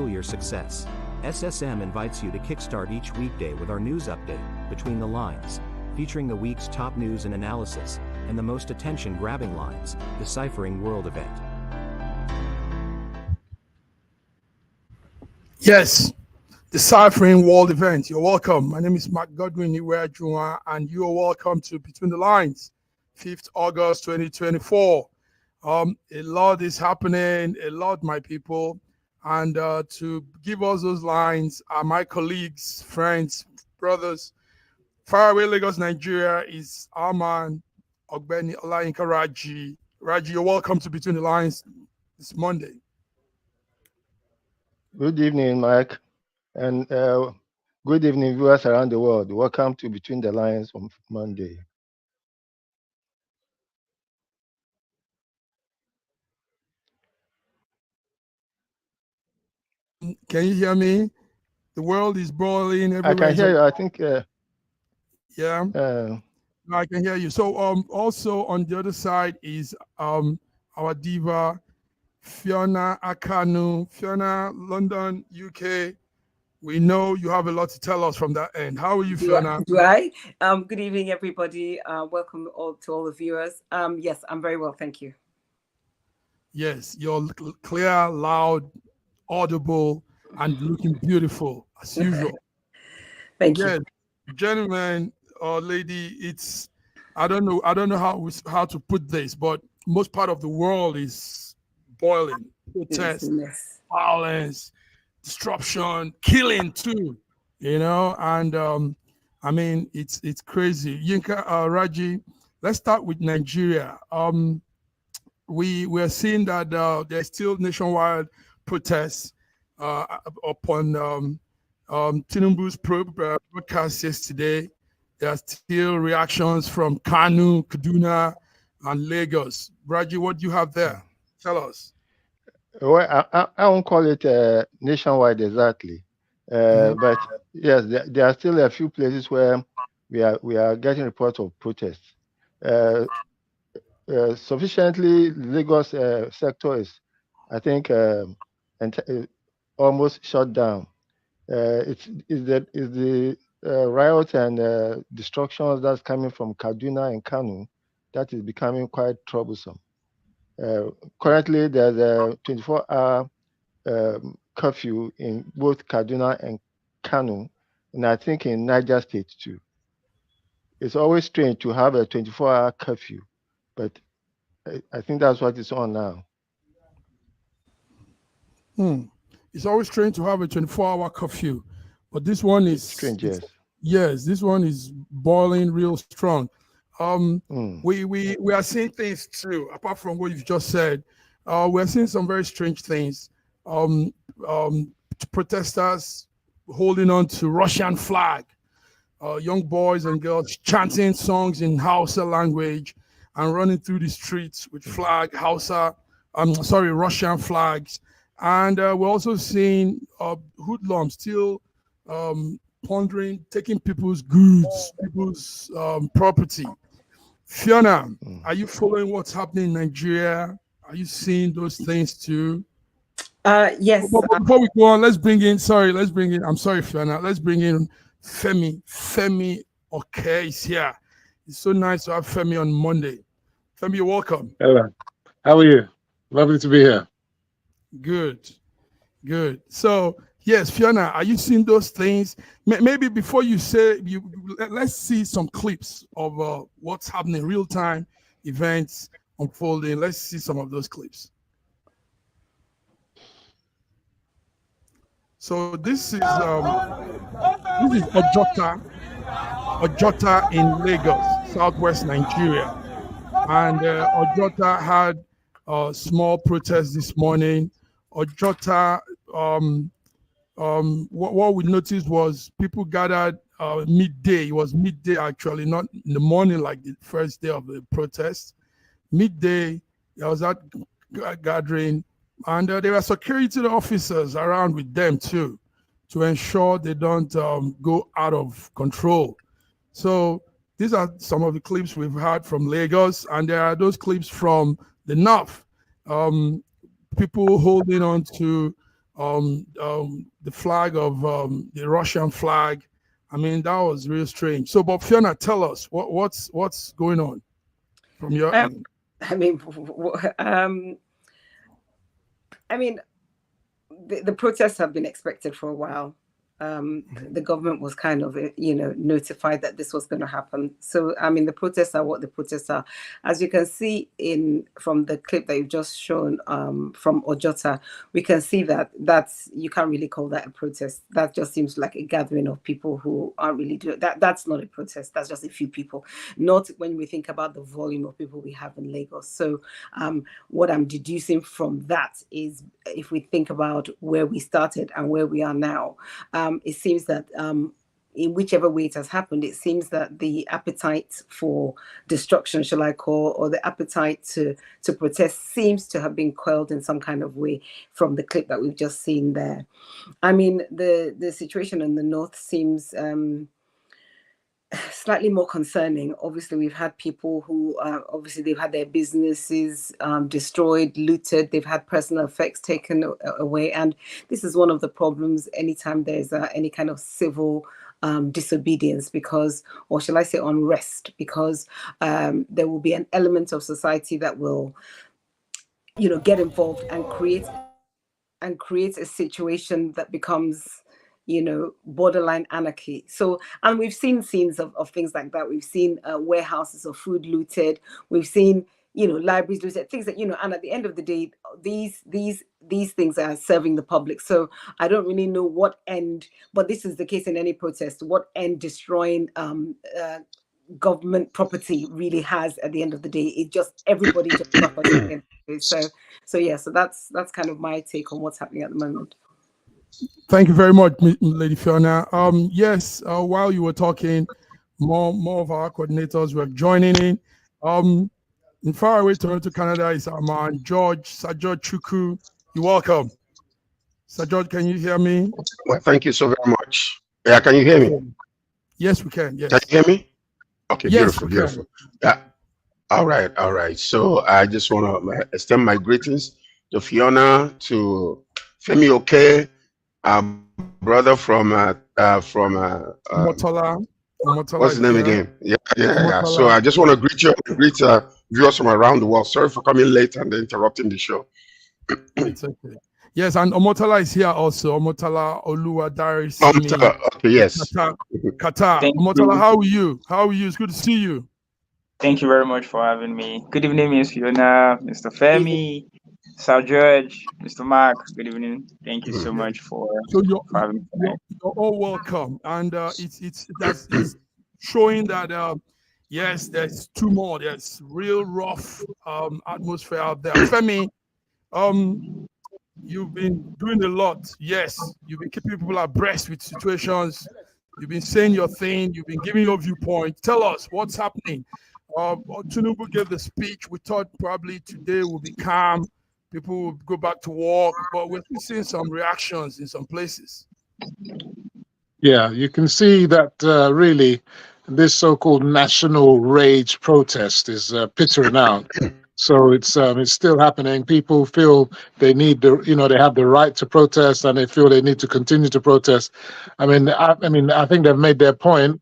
fuel your success. SSM invites you to kickstart each weekday with our news update, Between the Lines, featuring the week's top news and analysis, and the most attention-grabbing lines, Deciphering World Event. Yes, Deciphering World Event. You're welcome. My name is Mark Godwin Iweajunwa, and you are welcome to Between the Lines, 5th August 2024. A lot is happening, a lot, my people. And to give us those lines are my colleagues, friends, brothers. Faraway Lagos, Nigeria is our man, Ogbeni Olayinka Raji. Raji, you're welcome to Between the Lines this Monday. Good evening, Mike, and good evening, viewers around the world. Welcome to Between the Lines on Monday. Can you hear me? The world is boiling everywhere. I can hear you. I think. Yeah. I can hear you. So also on the other side is our diva Fiona Akanu. Fiona, London, UK. We know you have a lot to tell us from that end. How are you, Fiona? Do I? Good evening, everybody. Welcome to all the viewers. Yes, I'm very well, thank you. Yes, you're clear, loud, audible, and looking beautiful as usual. Thank you. Gentlemen or lady, it's I don't know how to put this, but most part of the world is boiling. Protests, violence, disruption, killing too. And I mean it's crazy. Yinka Raji, let's start with Nigeria. We are seeing that there's still nationwide protests upon Tinubu's broadcast yesterday. There are still reactions from Kano, Kaduna, and Lagos. Raji, what do you have there? Tell us. Well, I won't call it nationwide exactly, but yes, there are still a few places where we are getting reports of protests. Sufficiently, Lagos sector is, I think, almost shut down. It's the riot and destructions that's coming from Kaduna and Kano that is becoming quite troublesome. Currently, there's a 24-hour curfew in both Kaduna and Kano, and I think in Niger State too. It's always strange to have a 24-hour curfew, but I think that's what it's on now. It's always strange to have a 24-hour curfew, but this one is strange. Yes, this one is boiling real strong. We are seeing things too, apart from what you've just said. We're seeing some very strange things. Protesters holding on to Russian flag, young boys and girls chanting songs in Hausa language and running through the streets with Russian flags. And we're also seeing hoodlums still plundering, taking people's goods, people's property. Fiona, are you following what's happening in Nigeria? Are you seeing those things too? Yes. Before we go on, I'm sorry, Fiona. Let's bring in Femi. Femi, okay, is here. It's so nice to have Femi on Monday. Femi, you're welcome. Hello. How are you? Lovely to be here. Good. So, yes, Fiona, are you seeing those things? Maybe before you say, let's see some clips of what's happening, real-time events unfolding. Let's see some of those clips. So this is Ojota in Lagos, southwest Nigeria, and Ojota had a small protest this morning. Ojota, what we noticed was people gathered midday. It was midday actually, not in the morning like the first day of the protest. Midday, there was that gathering, and there were security officers around with them too, to ensure they don't go out of control. So these are some of the clips we've had from Lagos, and there are those clips from the north. People holding on to the flag of the Russian flag. I mean, that was real strange. So, but Fiona, tell us what's going on from your end. I mean, the protests have been expected for a while. The government was kind of, notified that this was going to happen. So, I mean, the protests are what the protests are. As you can see from the clip that you've just shown from Ojota, we can see that you can't really call that a protest. That just seems like a gathering of people who aren't really doing that. That's not a protest. That's just a few people. Not when we think about the volume of people we have in Lagos. So, what I'm deducing from that is, if we think about where we started and where we are now, it seems that in whichever way it has happened, it seems that the appetite for destruction, shall I call, or the appetite to protest seems to have been quelled in some kind of way from the clip that we've just seen there. I mean, the situation in the north seems slightly more concerning. Obviously, we've had people who they've had their businesses destroyed, looted, they've had personal effects taken away. And this is one of the problems anytime there's any kind of civil disobedience, because, or shall I say unrest, because there will be an element of society that will, get involved and create a situation that becomes, borderline anarchy. So, and we've seen scenes of things like that. We've seen warehouses of food looted. We've seen, libraries looted, things that, and at the end of the day, these things are serving the public. So I don't really know what end, but this is the case in any protest, what end destroying government property really has at the end of the day. It just, everybody just suffers at the end of the day. So that's kind of my take on what's happening at the moment. Thank you very much, Lady Fiona. Yes, while you were talking, more of our coordinators were joining in. In faraway Toronto, Canada is our man, Sir George Chukwu. You're welcome. Sir George, can you hear me? Well, thank you so very much. Yeah, can you hear me? Yes, we can. Yes. Can you hear me? Okay, yes, beautiful. Yeah. All right. So I just want to extend my greetings to Fiona, to Femi Oke, brother from Motola. What's the name again? Yeah. So I just want to greet viewers from around the world. Sorry for coming late and interrupting the show. It's okay. Yes, and Omotola is here also. Omotola Oluwadari. Okay, yes. Qatar. Omotola, how are you? It's good to see you. Thank you very much for having me. Good evening, Ms. Fiona, Mr. Femi, Sir George, Mr. Mark. Good evening. Thank you so much for having me. You're all welcome. And it's showing that yes, there's turmoil. There's real rough atmosphere out there. Femi, you've been doing a lot. Yes, you've been keeping people abreast with situations. You've been saying your thing. You've been giving your viewpoint. Tell us what's happening. Tinubu gave the speech. We thought probably today will be calm. People will go back to work, but we're seeing some reactions in some places. Yeah, you can see that really this so-called national rage protest is petering out. So it's still happening. People feel they need they have the right to protest, and they feel they need to continue to protest. I think they've made their point.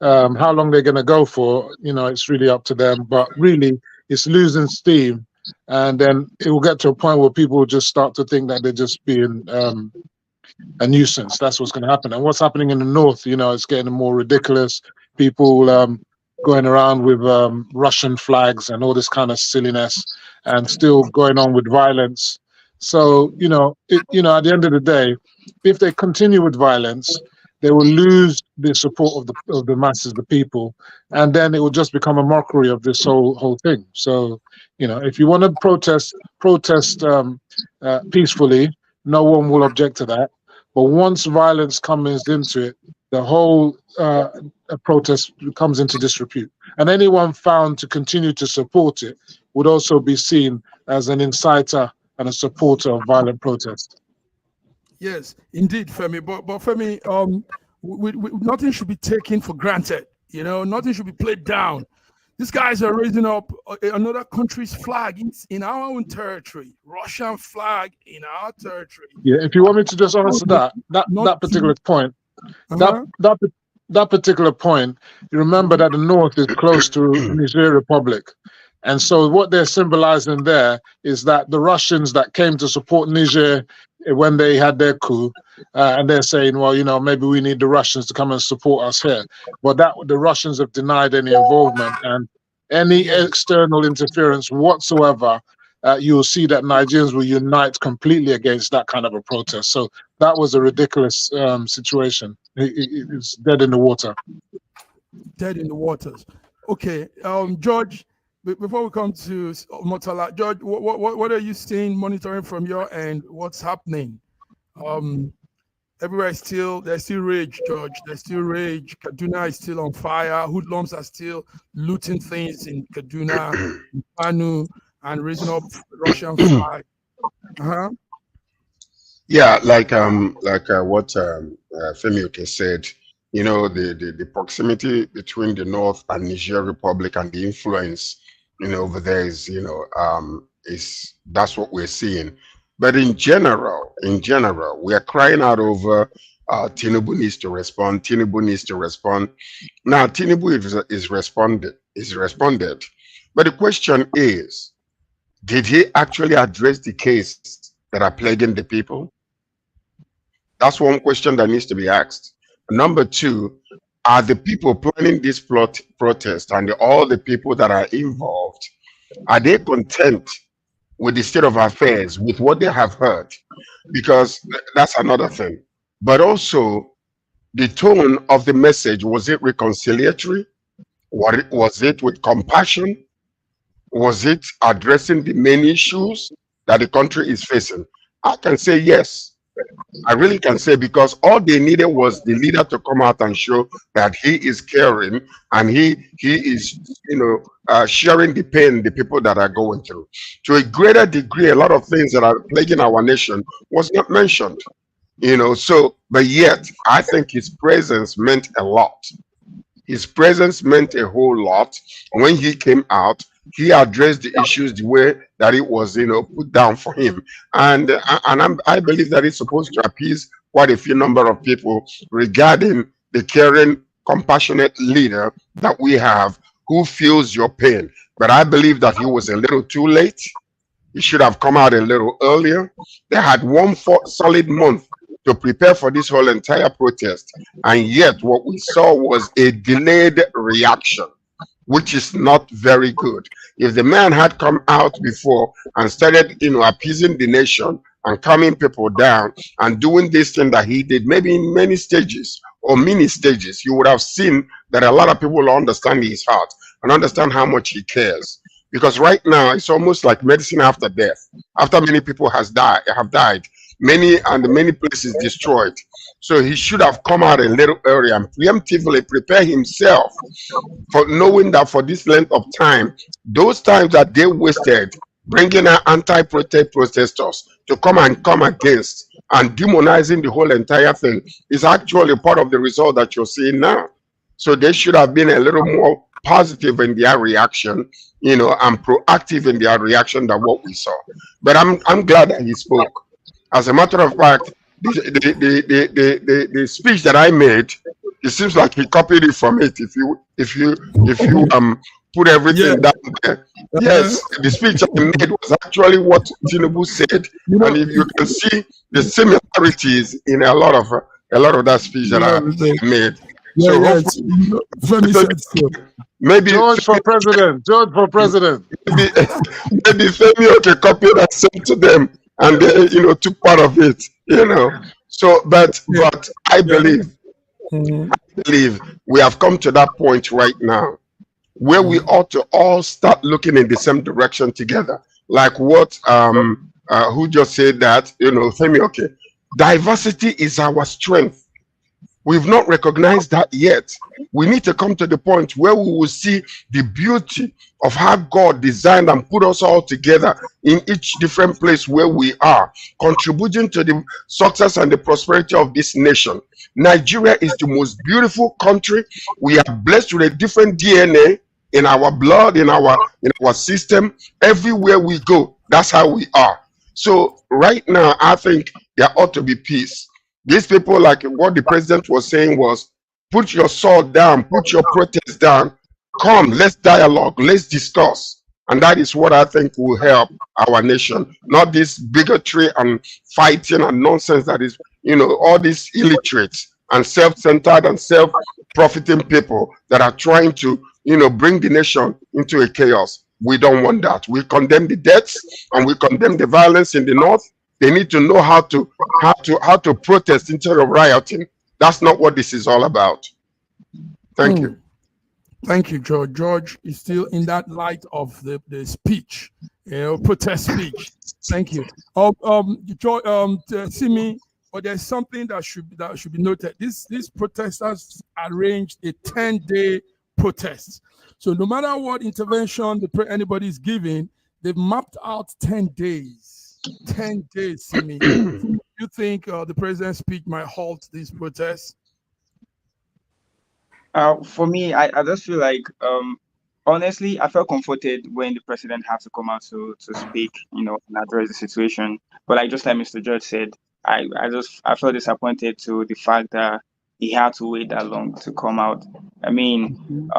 How long they're going to go for, it's really up to them. But really, it's losing steam, and then it will get to a point where people will just start to think that they're just being a nuisance. That's what's going to happen. And what's happening in the north, it's getting more ridiculous. People going around with Russian flags and all this kind of silliness, and still going on with violence. So, at the end of the day, if they continue with violence, they will lose the support of the masses, the people, and then it will just become a mockery of this whole thing. So, if you want to protest peacefully, no one will object to that. But once violence comes into it, the whole protest comes into disrepute. And anyone found to continue to support it would also be seen as an inciter and a supporter of violent protest. Yes, indeed, Femi. But Femi, nothing should be taken for granted. Nothing should be played down. These guys are raising up another country's flag in our own territory, Russian flag in our territory. Yeah, if you want me to just answer that particular point, that particular point, you remember that the north is close to Niger Republic. And so what they're symbolizing there is that the Russians that came to support Niger when they had their coup, and they're saying, well, you know, maybe we need the Russians to come and support us here. But that the Russians have denied any involvement and any external interference whatsoever. You'll see that Nigerians will unite completely against that kind of a protest. So that was a ridiculous situation. It's dead in the water. Dead in the waters. Okay, George, before we come to Motala, George, what are you seeing, monitoring from your end? What's happening? Everywhere there's still rage, George. There's still rage. Kaduna is still on fire. Hoodlums are still looting things in Kaduna, in Kano, and raising up Russian flag. Yeah, like what Femi said, you know, the proximity between the North and Niger Republic and the influence, you know, over there is, you know, that's what we're seeing. But in general, we are crying out over Tinubu needs to respond. Tinubu needs to respond. Now, Tinubu is responded. But the question is, did he actually address the case that are plaguing the people? That's one question that needs to be asked. Number two, are the people planning this protest and all the people that are involved, are they content with the state of affairs, with what they have heard? Because that's another thing. But also, the tone of the message, was it reconciliatory? Was it with compassion? Was it addressing the main issues that the country is facing? I can say yes. I really can say, because all they needed was the leader to come out and show that he is caring and he is, you know, sharing the pain the people that are going through. To a greater degree, a lot of things that are plaguing our nation was not mentioned, you know. So, but yet, I think his presence meant a lot. His presence meant a whole lot. When he came out, he addressed the issues the way that it was, you know, put down for him. And I believe that it's supposed to appease quite a few number of people regarding the caring, compassionate leader that we have who feels your pain. But I believe that he was a little too late. He should have come out a little earlier. They had 1 solid month to prepare for this whole entire protest. And yet what we saw was a delayed reaction, which is not very good. If the man had come out before and started, you know, appeasing the nation and calming people down and doing this thing that he did, maybe in many stages or mini stages, you would have seen that a lot of people will understand his heart and understand how much he cares. Because right now, it's almost like medicine after death. After many people have died, many places destroyed. So he should have come out a little earlier and preemptively prepare himself for knowing that for this length of time, those times that they wasted bringing out anti-protest protesters to come against and demonizing the whole entire thing is actually part of the result that you're seeing now. So they should have been a little more positive in their reaction, you know, and proactive in their reaction than what we saw. But I'm glad that he spoke. As a matter of fact, the speech that I made, it seems like he copied it from it. If you put everything down there, yes, the speech I made was actually what Tinubu said, and if you can see the similarities in a lot of that speech that I made. Maybe George for president. Maybe Femi okay copied and sent to them, and they, you know, took part of it, you know. So, but I believe we have come to that point right now where we ought to all start looking in the same direction together. Like what who just said that, you know, Femi, okay, diversity is our strength. We've not recognized that yet. We need to come to the point where we will see the beauty of how God designed and put us all together in each different place where we are, contributing to the success and the prosperity of this nation. Nigeria is the most beautiful country. We are blessed with a different DNA. in our blood, in our system. Everywhere we go, that's how we are. So right now, I think there ought to be peace. These people, like what the president was saying, was put your sword down, put your protest down. Come, let's dialogue, let's discuss. And that is what I think will help our nation. Not this bigotry and fighting and nonsense that is, all these illiterates and self-centered and self-profiting people that are trying to, bring the nation into a chaos. We don't want that. We condemn the deaths and we condemn the violence in the north. They need to know how to protest instead of rioting. That's not what this is all about. Thank you. Thank you, George. George is still in that light of the speech, protest speech. Thank you. George, Simi, but there's something that should be noted. These protesters arranged a 10-day protest. So no matter what intervention anybody is giving, they've mapped out 10 days. 10 days, Simi. You think the president's speech might halt these protests? For me, I just feel like, honestly, I felt comforted when the president had to come out to speak, and address the situation. But like just like Mr. George said, I felt disappointed to the fact that he had to wait that long to come out. I mean,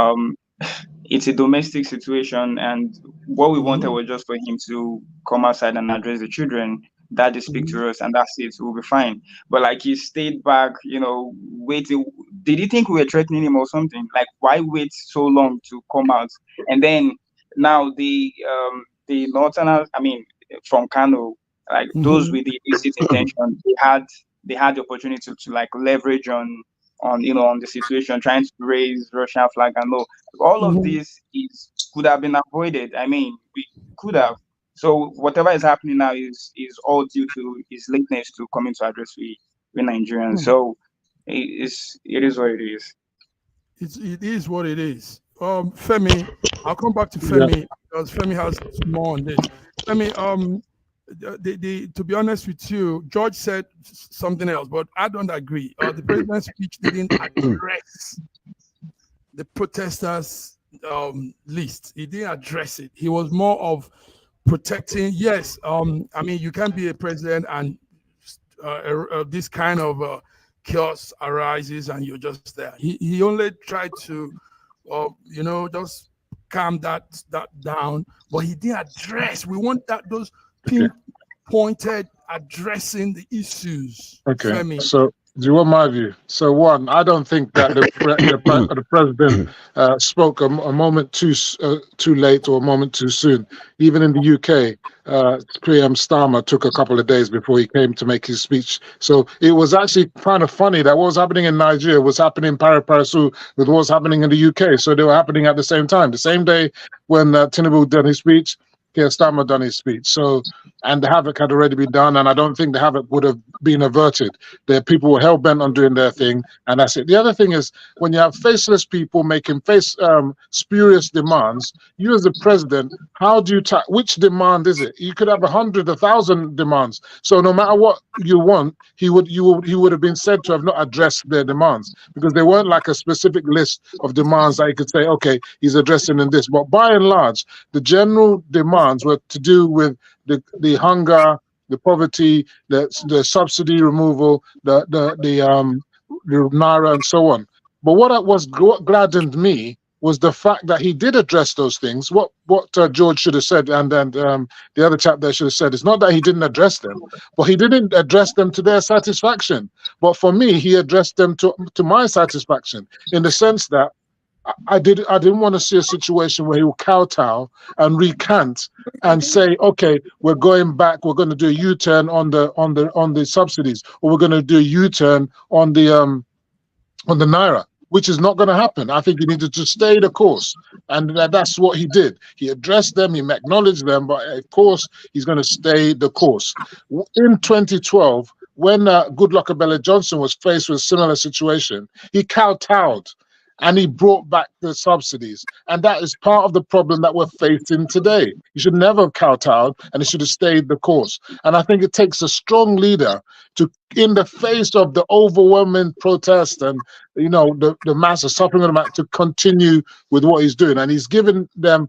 it's a domestic situation, and what we wanted was just for him to come outside and address the children, that they speak to us, and that's it, we'll be fine. But like, he stayed back, waiting. Did he think we were threatening him or something? Like, why wait so long to come out? And then now the northerners, from Kano, like those with the illicit intention, they had the opportunity to like leverage on the situation, trying to raise Russian flag and all of this could have been avoided. I mean, we could have. So whatever is happening now is all due to his lateness to coming to address we Nigerians. So it is what it is. It is what it is. Femi, I'll come back to Femi because Femi has more on this. Femi, to be honest with you, George said something else, but I don't agree. The president's speech didn't address the protesters' list. He didn't address it. He was more of protecting. Yes, you can't be a president and this kind of chaos arises and you're just there. He only tried to, just calm that down, but he didn't address. We want those pinpointed addressing the issues. Okay. Femi. So do you want my view? So one, I don't think that the president spoke a moment too late or a moment too soon. Even in the UK, PM Starmer took a couple of days before he came to make his speech. So it was actually kind of funny that what was happening in Nigeria was happening pari passu with what was happening in the UK. So they were happening at the same time. The same day when Tinubu did his speech, Keir Starmer done his speech. So, and the havoc had already been done, and I don't think the havoc would have been averted. The people were hell bent on doing their thing, and that's it. The other thing is, when you have faceless people making spurious demands, you as the president, how do you which demand is it? You could have 100, 1,000 demands. So no matter what you want, he would have been said to have not addressed their demands, because they weren't like a specific list of demands that you could say, okay, he's addressing in this. But by and large, the general demands were to do with the hunger, the poverty, the subsidy removal, the naira, and so on. But what gladdened me was the fact that he did address those things. What George should have said, and then the other chap there should have said, it's not that he didn't address them, but he didn't address them to their satisfaction. But for me, he addressed them to my satisfaction, in the sense that I didn't want to see a situation where he will kowtow and recant and say, okay, we're going back, we're going to do a U-turn on the subsidies, or we're going to do a U-turn on the naira, which is not going to happen. I think he needed to stay the course, and that's what he did. He addressed them, he acknowledged them, but of course he's going to stay the course. In 2012, when Goodluck Ebele Johnson was faced with a similar situation, he kowtowed. and he brought back the subsidies. And that is part of the problem that we're facing today. You should never have kowtowed, and it should have stayed the course. And I think it takes a strong leader to, in the face of the overwhelming protest and the mass suffering of the mass, to continue with what he's doing. And he's given them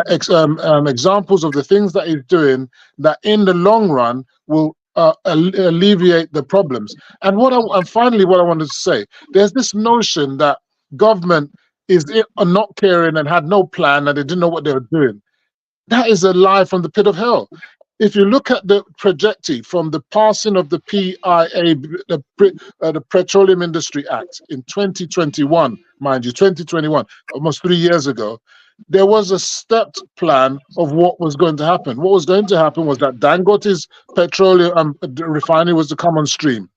examples of the things that he's doing that in the long run will alleviate the problems. And finally, what I wanted to say, there's this notion that government is not caring and had no plan and they didn't know what they were doing. That is a lie from the pit of hell. If you look at the trajectory from the passing of the PIA, the Petroleum Industry Act in 2021, mind you, 2021, almost 3 years ago, there was a stepped plan of what was going to happen. What was going to happen was that Dangote's petroleum refinery was to come on stream.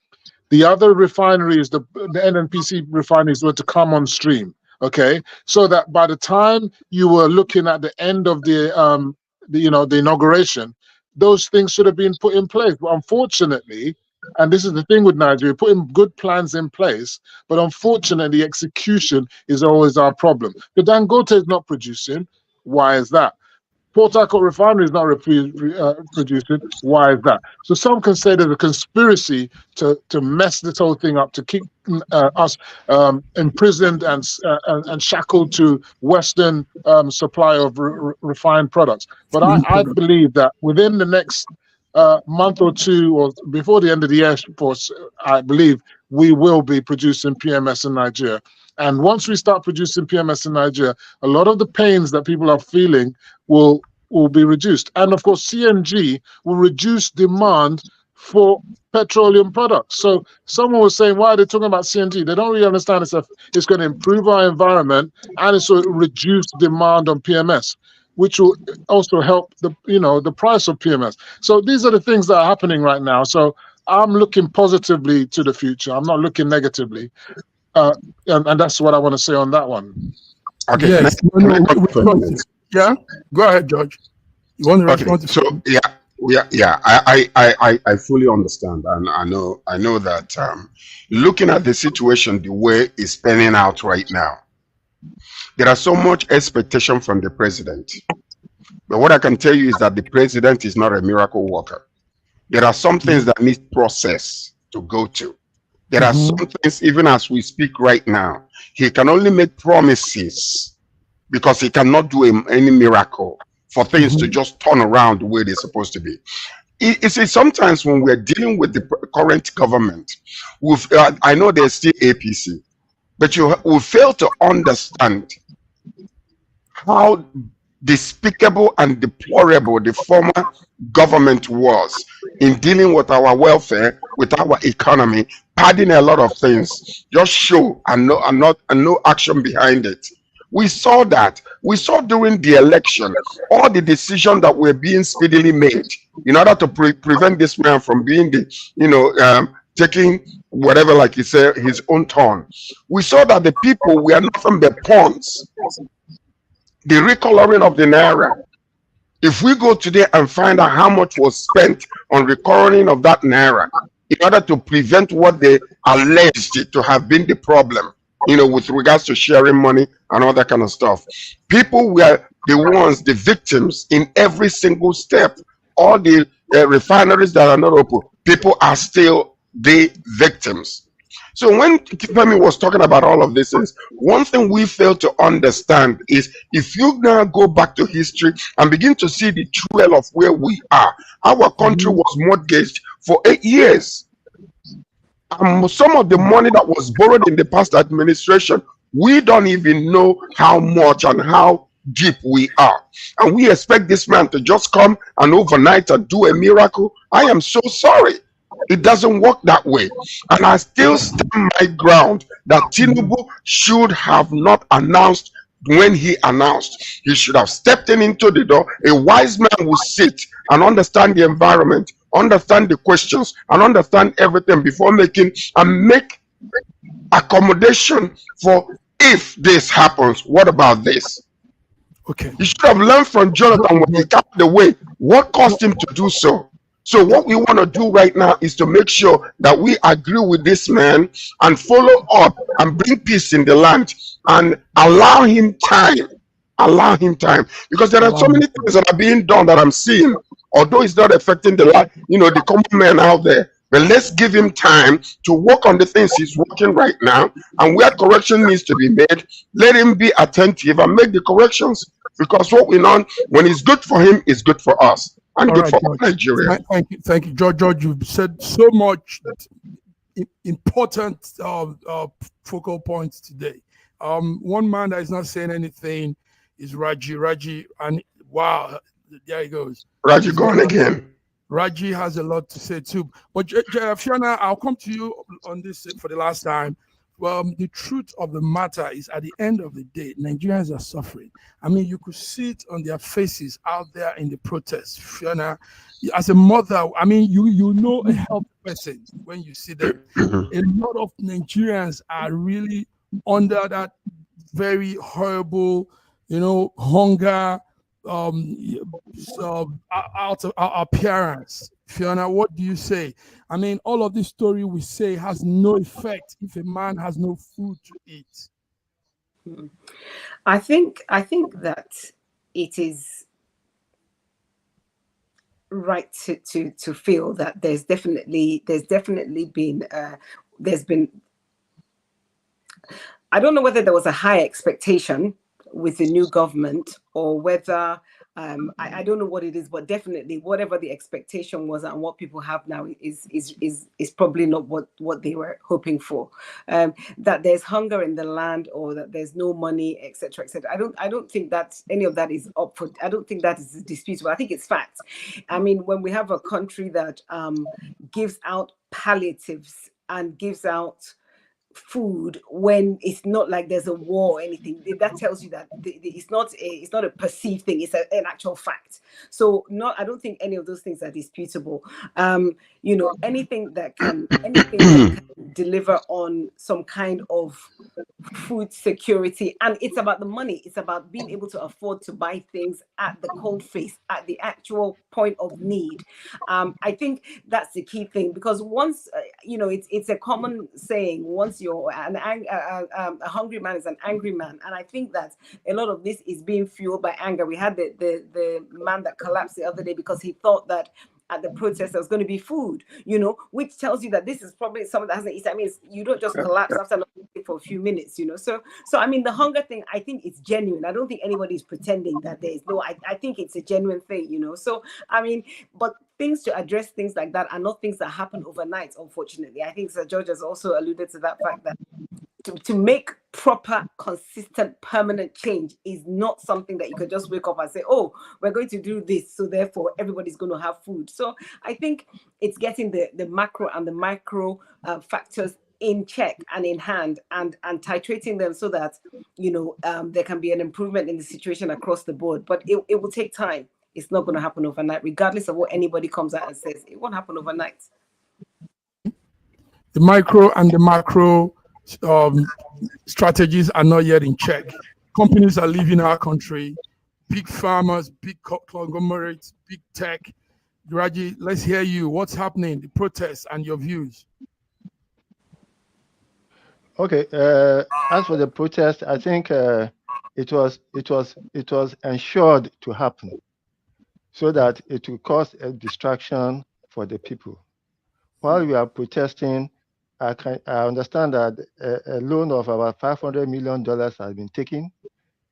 The other refineries, the NNPC refineries, were to come on stream. Okay, so that by the time you were looking at the end of the inauguration, those things should have been put in place. But unfortunately, and this is the thing with Nigeria, putting good plans in place, but unfortunately, execution is always our problem. The Dangote is not producing. Why is that? Port Harcourt refinery is not producing. Why is that? So some can say there's a conspiracy to mess this whole thing up, to keep us imprisoned and shackled to Western supply of refined products. But I believe that within the next month or two, or before the end of the year, I believe we will be producing PMS in Nigeria. And once we start producing PMS in Nigeria, a lot of the pains that people are feeling will be reduced. And of course, CNG will reduce demand for petroleum products. So someone was saying, why are they talking about CNG? They don't really understand it's going to improve our environment and it's going to reduce demand on PMS, which will also help the price of PMS. So these are the things that are happening right now. So I'm looking positively to the future. I'm not looking negatively. And that's what I want to say on that one. Okay. Yes. Yeah. Go ahead, George. You want to respond to? So I fully understand, and I know that looking at the situation the way it's panning out right now, there are so much expectation from the president. But what I can tell you is that the president is not a miracle worker. There are some things that need process to go to. There are some things, even as we speak right now, he can only make promises because he cannot do any miracle for things to just turn around the way they're supposed to be. You see, sometimes when we're dealing with the current government, I know there's still APC, but we fail to understand how despicable and deplorable the former government was in dealing with our welfare, with our economy, padding a lot of things, just show and no action behind it. We saw that. We saw during the election all the decisions that were being speedily made in order to prevent this man from being taking whatever, like he said, his own turn. We saw that the people were nothing but pawns. The recoloring of the naira. If we go today and find out how much was spent on recoloring of that naira in order to prevent what they alleged to have been the problem, with regards to sharing money and all that kind of stuff. People were the victims in every single step. All the refineries that are not open, people are still the victims. So when Kipemi was talking about all of this, one thing we fail to understand is if you now go back to history and begin to see the trail of where we are, our country was mortgaged for 8 years. Some of the money that was borrowed in the past administration, we don't even know how much and how deep we are. And we expect this man to just come and overnight and do a miracle. I am so sorry. It doesn't work that way. And I still stand my ground that Tinubu should have not announced when he announced. He should have stepped into the door. A wise man will sit and understand the environment, understand the questions, and understand everything before make accommodation for if this happens. What about this? Okay. You should have learned from Jonathan when he got the way. What caused him to do so? So what we want to do right now is to make sure that we agree with this man and follow up and bring peace in the land and allow him time. Allow him time, because there are so many things that are being done that I'm seeing, although it's not affecting the the common man out there. But let's give him time to work on the things he's working right now, and where correction needs to be made, let him be attentive and make the corrections. Because what we know, when it's good for him, it's good for us and good for Nigeria. Thank you, George. You've said so much important focal points today. One man that is not saying anything is Raji, and wow, there he goes. Raji gone again. Raji has a lot to say too. But Fiona, I'll come to you on this for the last time. The truth of the matter is, at the end of the day, Nigerians are suffering. I mean, you could see it on their faces out there in the protests. Fiona, as a mother, I mean, you know a health person when you see them. A lot of Nigerians are really under that very horrible, hunger, out of our appearance. Fiona, what do you say? I mean, all of this story we say has no effect if a man has no food to eat. I think that it is right to feel that there's definitely been I don't know whether there was a high expectation with the new government, or whether I don't know what it is, but definitely whatever the expectation was and what people have now is probably not what they were hoping for. That there's hunger in the land, or that there's no money, etc., etc. I don't think that any of that is up for. I don't think that is disputable. I think it's fact. I mean, when we have a country that gives out palliatives and gives out food when it's not like there's a war or anything, that tells you that it's not a perceived thing, it's an actual fact. So I don't think any of those things are disputable. Anything that can deliver on some kind of food security, and it's about the money, it's about being able to afford to buy things at the cold face, at the actual point of need. I think that's the key thing, because once it's a common saying, once you're a hungry man is an angry man, and I think that a lot of this is being fueled by anger. We had the man that collapsed the other day because he thought that at the protest there was going to be food, which tells you that this is probably someone that hasn't eaten. I mean, you don't just collapse after not eating for a few minutes, So I mean, the hunger thing, I think it's genuine. I don't think anybody's pretending that there is no. I think it's a genuine thing, So I mean, but things to address things like that are not things that happen overnight, unfortunately. I think Sir George has also alluded to that fact that to make proper, consistent, permanent change is not something that you could just wake up and say, oh, we're going to do this, so therefore everybody's going to have food. So I think it's getting the macro and the micro factors in check and in hand, and titrating them so that there can be an improvement in the situation across the board. But it will take time. It's not going to happen overnight, regardless of what anybody comes out and says. It won't happen overnight. The micro and the macro strategies are not yet in check. Companies are leaving our country. Big farmers, big conglomerates, big tech. Raji, let's hear you. What's happening? The protests and your views. Okay. As for the protest, I think it was ensured to happen so that it will cause a distraction for the people. While we are protesting, I understand that a loan of about $500 million has been taken.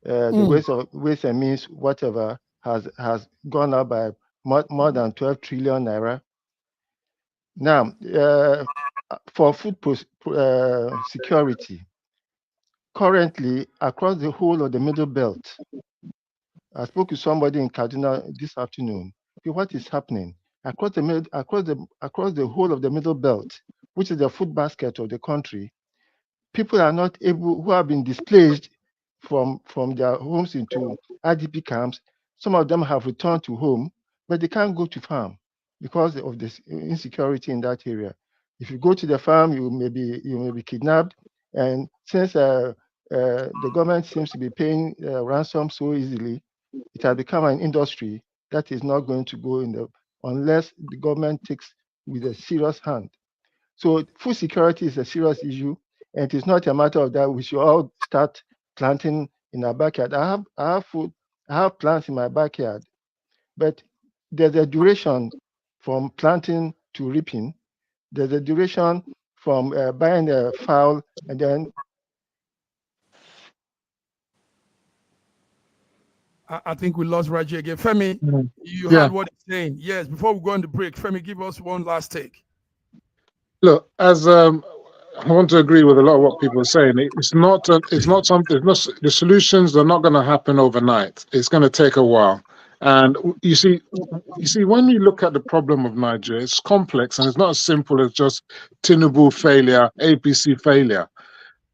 The ways and means, whatever, has gone up by more than 12 trillion naira. Now, for food security, currently across the whole of the Middle Belt, I spoke to somebody in Kaduna this afternoon. What is happening across the whole of the Middle Belt, which is the food basket of the country? People are not able, who have been displaced from their homes into IDP camps. Some of them have returned to home, but they can't go to farm because of this insecurity in that area. If you go to the farm, you may be kidnapped, and since the government seems to be paying ransom so easily, it has become an industry that is not going to go unless the government takes with a serious hand. So food security is a serious issue, and it is not a matter of that we should all start planting in our backyard. I have plants in my backyard, but there's a duration from planting to reaping. There's a duration from buying a fowl and then. I think we lost Raji again. Femi, you Yeah. heard what he's saying. Yes, before we go on the break, Femi, give us one last take. Look, as I want to agree with a lot of what people are saying. It's not something. The solutions are not going to happen overnight. It's going to take a while. And you see, when you look at the problem of Nigeria, it's complex and it's not as simple as just Tinubu failure, APC failure.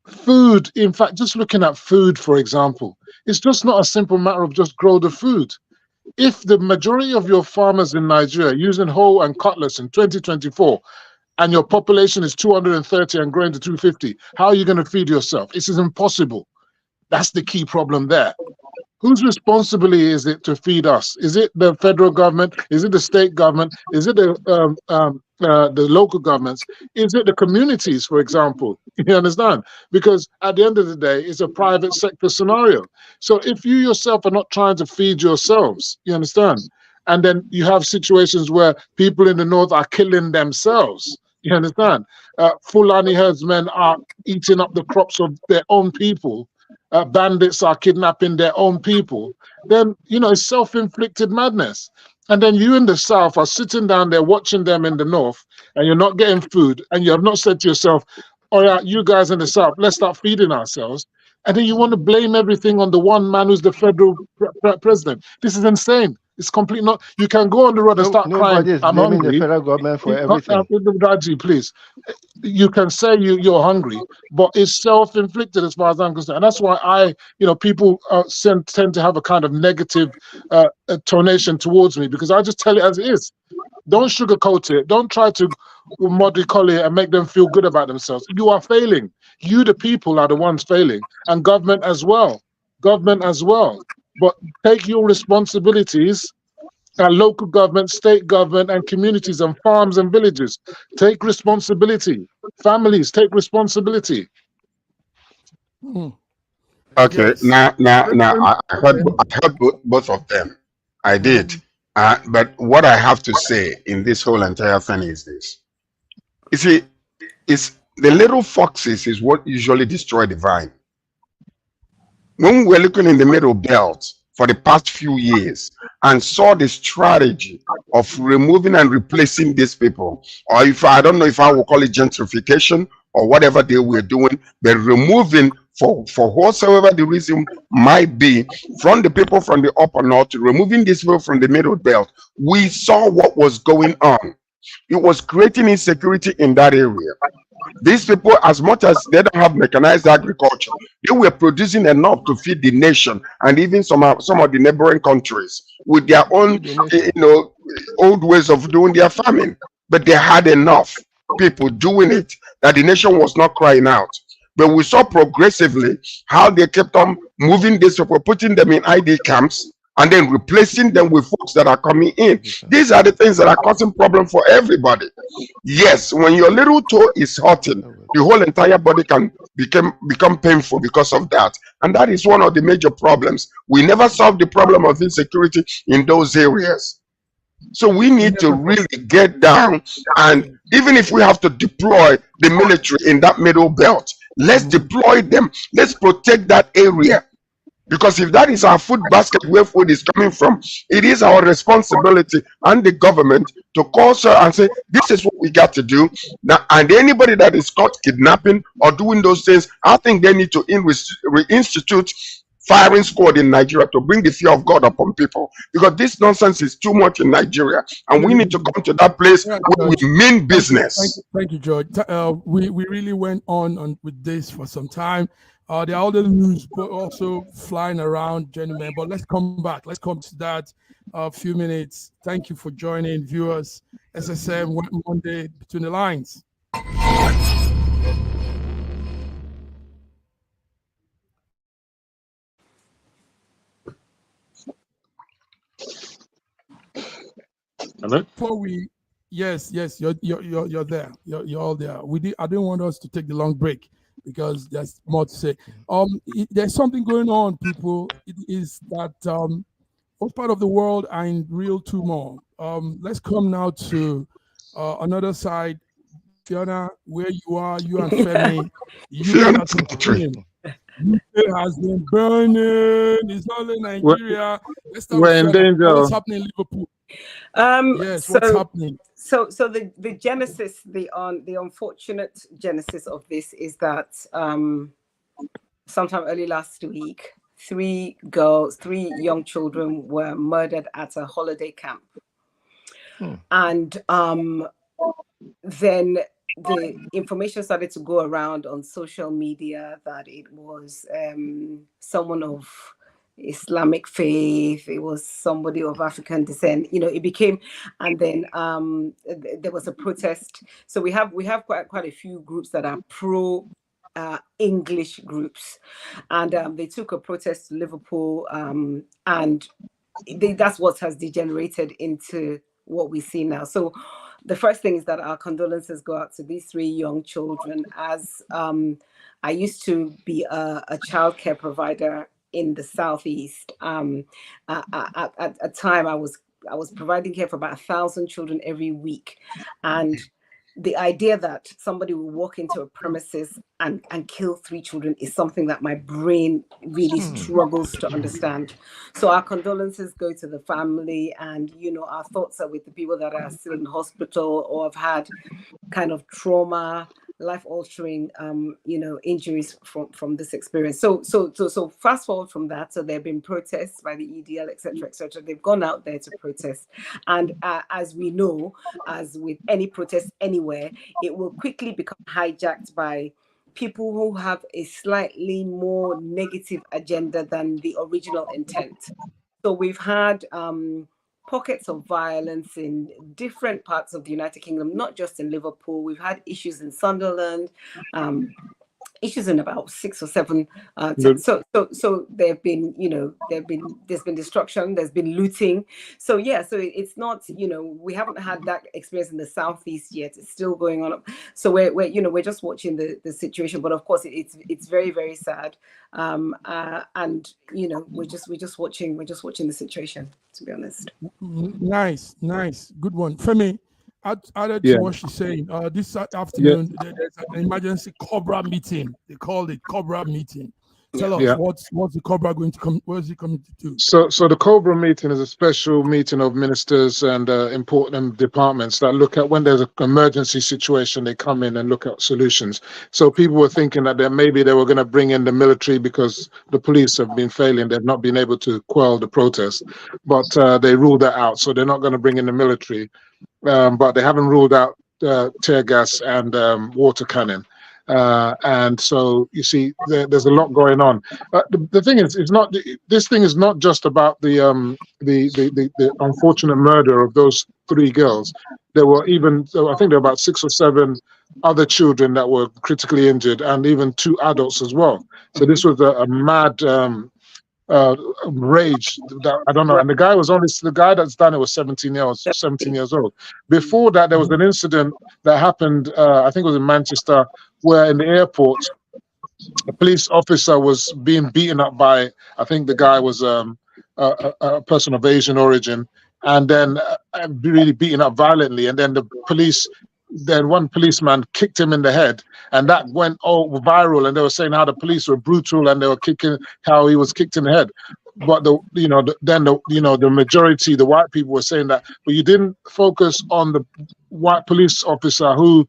Food, in fact, just looking at food, for example, it's just not a simple matter of just grow the food. If the majority of your farmers in Nigeria are using hoe and cutlass in 2024, and your population is 230 and growing to 250, how are you going to feed yourself? This is impossible. That's the key problem there. Whose responsibility is it to feed us? Is it the federal government? Is it the state government? Is it the local governments? Is it the communities, for example? You understand? Because at the end of the day, it's a private sector scenario. So if you yourself are not trying to feed yourselves, you understand? And then you have situations where people in the north are killing themselves. You understand? Fulani herdsmen are eating up the crops of their own people. Bandits are kidnapping their own people. Then, it's self-inflicted madness. And then you in the south are sitting down there watching them in the north, and you're not getting food, and you have not said to yourself, all right, you guys in the south, let's start feeding ourselves. And then you want to blame everything on the one man who's the federal president. This is insane. It's completely not. You can go on the road and start crying, Nobody is I'm blaming hungry. the federal government for everything. Raji, please. You can say you're hungry, but it's self-inflicted as far as I'm concerned. And that's why people tend to have a kind of negative tonation towards me, because I just tell it as it is. Don't sugarcoat it. Don't try to mollycoddle it and make them feel good about themselves. You are failing. You, the people, are the ones failing, and government as well. But take your responsibilities. Local government, state government, and communities and farms and villages. Take responsibility. Families, take responsibility. Okay, Yes. now, I heard both of them. I did. But what I have to say in this whole entire thing is this. You see, it's the little foxes is what usually destroy the vine. When we were looking in the middle belt for the past few years and saw the strategy of removing and replacing these people, or if I don't know if I will call it gentrification or whatever they were doing, but removing for whatsoever the reason might be from the people from the upper north, removing these people from the middle belt, we saw what was going on. It was creating insecurity in that area. These people, as much as they don't have mechanized agriculture, they were producing enough to feed the nation and even some of the neighboring countries with their own, old ways of doing their farming. But they had enough people doing it that the nation was not crying out. But we saw progressively how they kept on moving these people, putting them in ID camps, and then replacing them with folks that are coming in. These are the things that are causing problem for everybody. Yes, when your little toe is hurting, the whole entire body can become painful because of that. And that is one of the major problems. We never solved the problem of insecurity in those areas. So we need to really get down, and even if we have to deploy the military in that middle belt, let's deploy them. Let's protect that area. Because if that is our food basket where food is coming from, it is our responsibility and the government to call sir and say, this is what we got to do. Now, and anybody that is caught kidnapping or doing those things, I think they need to reinstitute firing squad in Nigeria to bring the fear of God upon people. Because this nonsense is too much in Nigeria. And we need to come to that place where we mean business. Thank you, George. We really went on with this for some time. There are other news also flying around, gentlemen, but let's come back. Let's come to that a few minutes. Thank you for joining, viewers. SSM Monday Between the Lines. Hello? Before we, yes, you're there. You're all there. I didn't want us to take the long break because there's more to say. There's something going on, people. It is that most part of the world are in real turmoil. Let's come now to another side. Fiona, where you are, you and Femi, UK has been burning. UK has been burning. It's not only Nigeria. Let's start with Fiona. What's happening in Liverpool? Yes, what's happening? So the genesis, the unfortunate genesis of this is that sometime early last week, 3 young children were murdered at a holiday camp. And then the information started to go around on social media that it was someone of Islamic faith, it was somebody of African descent, it became, and then there was a protest. So we have quite a few groups that are pro English groups, and they took a protest to Liverpool, and that's what has degenerated into what we see now. So the first thing is that our condolences go out to these 3 young children. As I used to be a childcare provider in the Southeast. At a time, I was providing care for about 1,000 children every week, and the idea that somebody will walk into a premises and kill 3 children is something that my brain really struggles to understand. So our condolences go to the family, and our thoughts are with the people that are still in hospital or have had kind of trauma, life-altering injuries from this experience. So fast forward from that, so there have been protests by the EDL, etc. They've gone out there to protest, and as we know, as with any protest anywhere, it will quickly become hijacked by people who have a slightly more negative agenda than the original intent. So we've had pockets of violence in different parts of the United Kingdom, not just in Liverpool. We've had issues in Sunderland, issues in about 6 or 7. So there's been destruction, there's been looting. So it's not, we haven't had that experience in the Southeast yet. It's still going on. So we're just watching the situation, but of course it's very, very sad. And we're just watching the situation, to be honest. Nice, good one, Femi. Added to what she's saying, this afternoon there's an emergency Cobra meeting. They called it Cobra meeting. Tell us what's the Cobra going to come? What is it coming to do? So the Cobra meeting is a special meeting of ministers and important departments that look at when there's an emergency situation. They come in and look at solutions. So people were thinking that maybe they were going to bring in the military because the police have been failing. They've not been able to quell the protest, but they ruled that out. So they're not going to bring in the military. But they haven't ruled out tear gas and water cannon. And so you see, there's a lot going on. The thing is, this thing is not just about the unfortunate murder of those 3 girls. There were I think there were about 6 or 7 other children that were critically injured, and even 2 adults as well. So this was a mad rage that I don't know. And the guy that's done it was 17 years old. Before that, there was an incident that happened, I think it was in Manchester, where in the airport, a police officer was being beaten up by, I think the guy was a person of Asian origin, and then really beaten up violently. And then one policeman kicked him in the head, and that went all viral. And they were saying how the police were brutal, and they were how he was kicked in the head. But the majority, the white people, were saying that, but you didn't focus on the white police officer who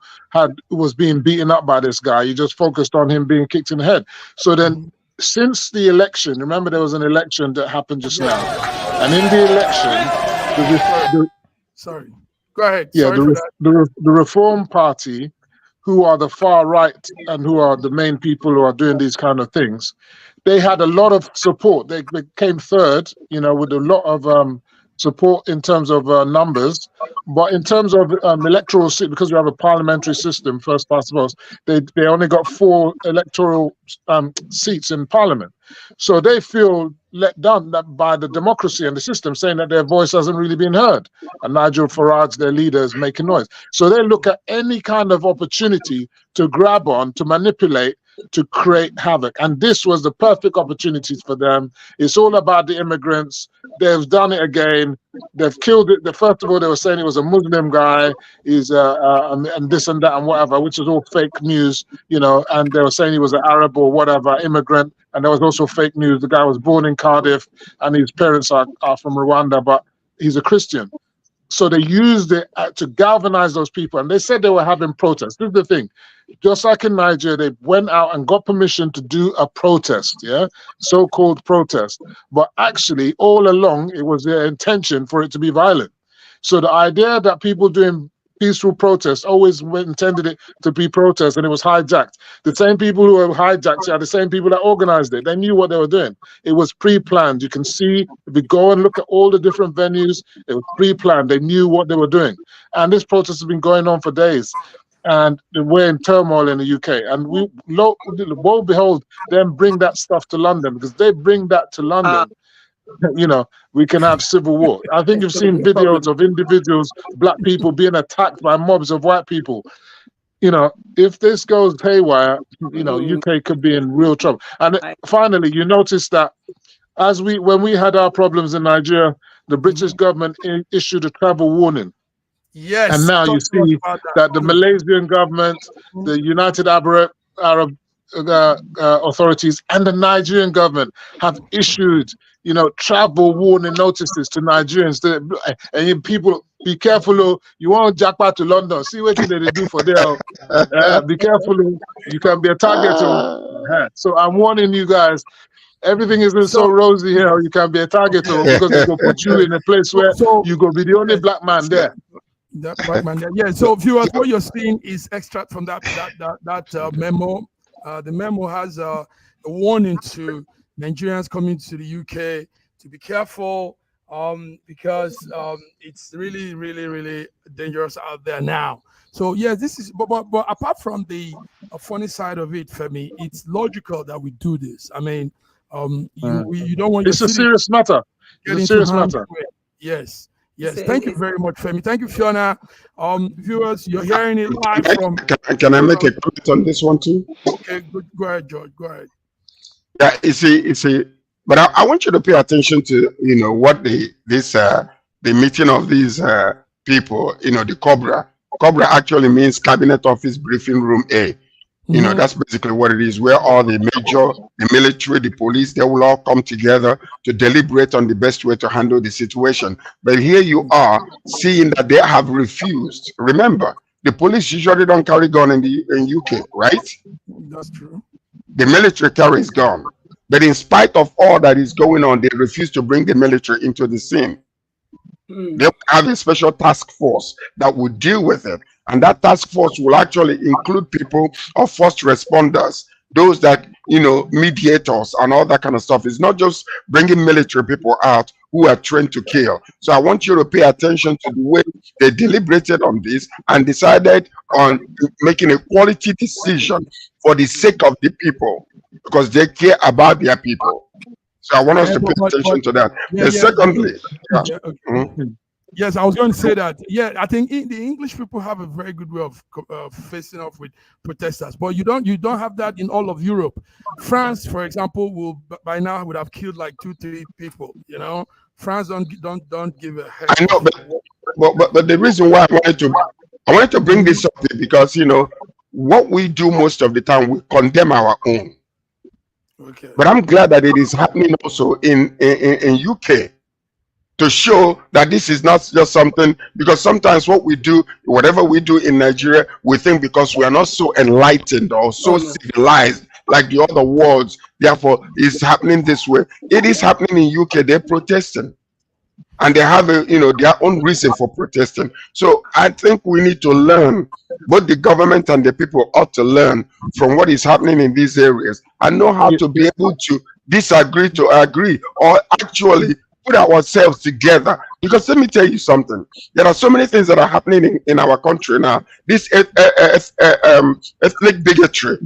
was being beaten up by this guy. You just focused on him being kicked in the head. So then, since the election, remember there was an election that happened just now, and in the election, sorry. Go ahead. Yeah, the Reform Party, who are the far right and who are the main people who are doing these kind of things, they had a lot of support. They came third, with a lot of support in terms of numbers, but in terms of electoral seat, because we have a parliamentary system, first past the post, they only got 4 electoral seats in parliament. So they feel let down by the democracy and the system, saying that their voice hasn't really been heard. And Nigel Farage, their leader, is making noise. So they look at any kind of opportunity to grab on, to manipulate, to create havoc. And this was the perfect opportunity for them. It's all about the immigrants. They've done it again. They've killed it. First of all, they were saying it was a Muslim guy, and this and that and whatever, which is all fake news, you know, and they were saying he was an Arab or whatever, immigrant. And there was also fake news. The guy was born in Cardiff and his parents are from Rwanda, but he's a Christian. So they used it to galvanize those people. And they said they were having protests. This is the thing. Just like in Nigeria, they went out and got permission to do a protest, yeah, so-called protest. But actually, all along, it was their intention for it to be violent. So the idea that people doing peaceful protests always intended it to be protest, and it was hijacked. The same people who were hijacked are the same people that organized it. They knew what they were doing. It was pre-planned. You can see, if you go and look at all the different venues, it was pre-planned. They knew what they were doing. And this protest has been going on for days. And we're in turmoil in the UK. And lo and behold, then bring that stuff to London, because they bring that to London. You know, we can have civil war. I think you've seen videos of individuals, black people being attacked by mobs of white people. You know, if this goes haywire, you know, UK could be in real trouble. And finally, you notice that when we had our problems in Nigeria, the British government issued a travel warning. Yes. And now you see that the Malaysian government, the United Arab authorities, and the Nigerian government have issued, you know, travel warning notices to Nigerians. And people, be careful. You want to jackpot to London. See what they do for there. Be careful. You can be a target. So I'm warning you guys. Everything isn't so rosy here. You can be a target because they will put you in a place where you go be the only black man there. That black man there. Yeah. So viewers, what you're seeing is extract from that memo. The memo has a warning to Nigerians coming to the UK to be careful because it's really, really, really dangerous out there now. So yeah, this is but apart from the funny side of it, Femi, it's logical that we do this. I mean, you don't want. It's a serious matter. It's a serious matter. Yes. Yes, thank you very much, Femi. Thank you, Fiona. Viewers, you're hearing it live from. Can I make a comment on this one too? Okay, good. Go ahead, George. Go ahead. Yeah, it's a. But I want you to pay attention to, you know, what the meeting of these people, you know, the Cobra. Cobra actually means Cabinet Office Briefing Room A. You know, that's basically what it is, where all the military, the police, they will all come together to deliberate on the best way to handle the situation. But here you are seeing that they have refused. Remember, the police usually don't carry gun in UK, right? That's true. The military carries gun. But in spite of all that is going on, they refuse to bring the military into the scene. They have a special task force that will deal with it. And that task force will actually include people of first responders, those that, you know, mediators and all that kind of stuff. It's not just bringing military people out who are trained to kill. So I want you to pay attention to the way they deliberated on this and decided on making a quality decision for the sake of the people, because they care about their people. So I want us to pay attention to that. Secondly, yes, I was going to say that. Yeah, I think the English people have a very good way of facing off with protesters, but you don't have that in all of Europe. France, for example, will by now would have killed like 2-3 people. You know, France don't give a heck. I know, but the reason why I wanted to bring this up is because, you know, what we do most of the time, we condemn our own. Okay. But I'm glad that it is happening also in UK, to show that this is not just something, because sometimes what we do, whatever we do in Nigeria, we think because we are not so enlightened or so civilized like the other worlds, therefore it's happening this way. It is happening in UK. They're protesting, and they have their own reason for protesting. So I think we need to learn, both the government and the people ought to learn from what is happening in these areas and know how to be able to disagree to agree, or actually put ourselves together. Because let me tell you something. There are so many things that are happening in our country now. This ethnic bigotry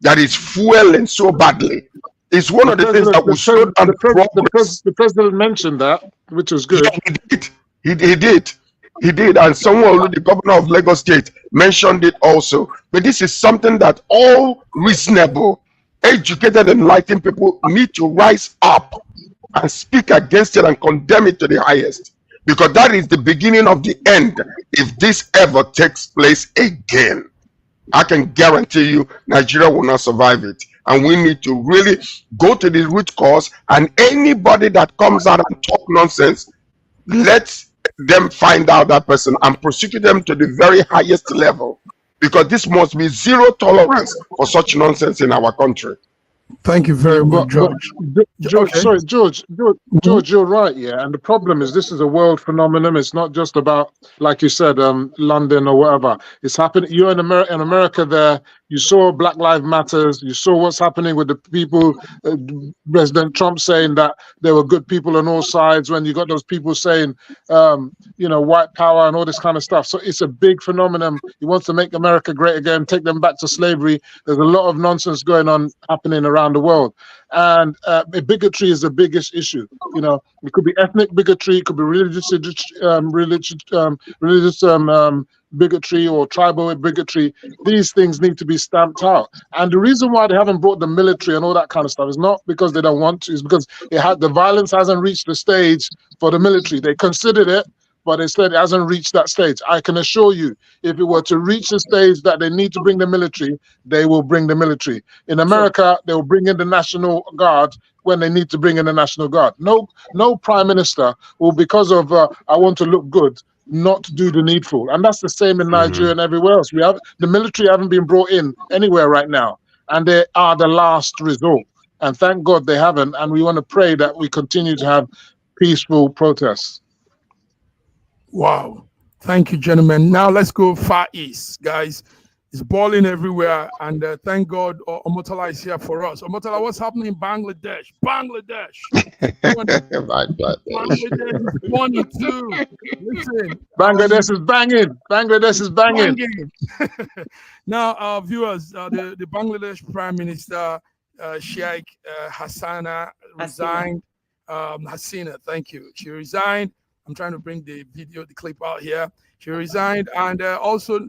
that is fueling so badly is one of the things that will slow down progress. The president mentioned that, which was good. Yeah, he did. He did. And someone, the governor of Lagos State, mentioned it also. But this is something that all reasonable, educated, enlightened people need to rise up and speak against it and condemn it to the highest. Because that is the beginning of the end if this ever takes place again. I can guarantee you Nigeria will not survive it. And we need to really go to the root cause, and anybody that comes out and talk nonsense, let them find out that person and prosecute them to the very highest level. Because this must be zero tolerance for such nonsense in our country. Thank you very much, George. George, Okay. sorry, George, you're right, yeah. And the problem is this is a world phenomenon. It's not just about, like you said, London or whatever. It's happening. You're in America there. You saw Black Lives Matters. You saw what's happening with the people, President Trump saying that there were good people on all sides, when you got those people saying, white power and all this kind of stuff. So it's a big phenomenon. He wants to make America great again, take them back to slavery. There's a lot of nonsense happening around the world. And bigotry is the biggest issue. It could be ethnic bigotry, it could be religious bigotry or tribal bigotry. These things need to be stamped out. And the reason why they haven't brought the military and all that kind of stuff is not because they don't want to, it's because the violence hasn't reached the stage for the military. They considered it, but they said it hasn't reached that stage. I can assure you, if it were to reach the stage that they need to bring the military, they will bring the military. In America, they will bring in the National Guard when they need to bring in the National Guard. No prime minister will, because of I want to look good, not do the needful. And that's the same in Nigeria and everywhere else. The military haven't been brought in anywhere right now, and they are the last resort. And thank God they haven't. And we want to pray that we continue to have peaceful protests. Wow. Thank you, gentlemen. Now let's go Far East, guys. It's boiling everywhere, and thank God Omotala is here for us. Omotala, what's happening in Bangladesh? Bangladesh is 22. Listen, Bangladesh is banging. Bangladesh is banging. Now, viewers, the Bangladesh Prime Minister Sheikh Hasina resigned. Hasina, thank you. She resigned. I'm trying to bring the clip out here. She resigned and also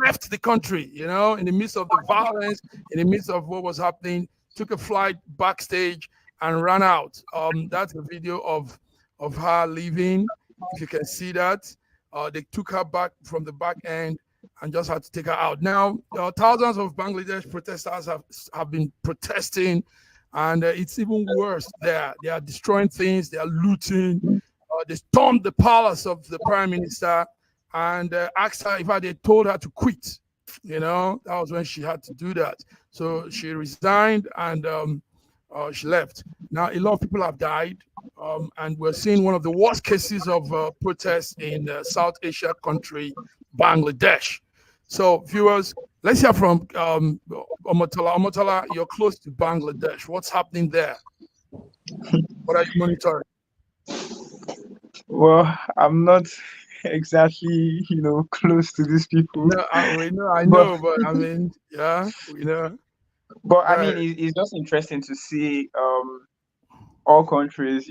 left the country, in the midst of the violence, in the midst of what was happening, took a flight backstage and ran out. That's a video of her leaving. If you can see that, they took her back from the back end and just had to take her out. Now, thousands of Bangladesh protesters have been protesting, and it's even worse there. They are destroying things, they are looting. They stormed the palace of the prime minister and asked her if they told her to quit. That was when she had to do that. So she resigned and she left. Now, a lot of people have died, and we're seeing one of the worst cases of protests in South Asia country, Bangladesh. So, viewers, let's hear from Omotala. Omotala, you're close to Bangladesh. What's happening there? What are you monitoring? Well, I'm not exactly, close to these people. No, I know, but I mean, yeah, we know. But I mean, it's just interesting to see all countries,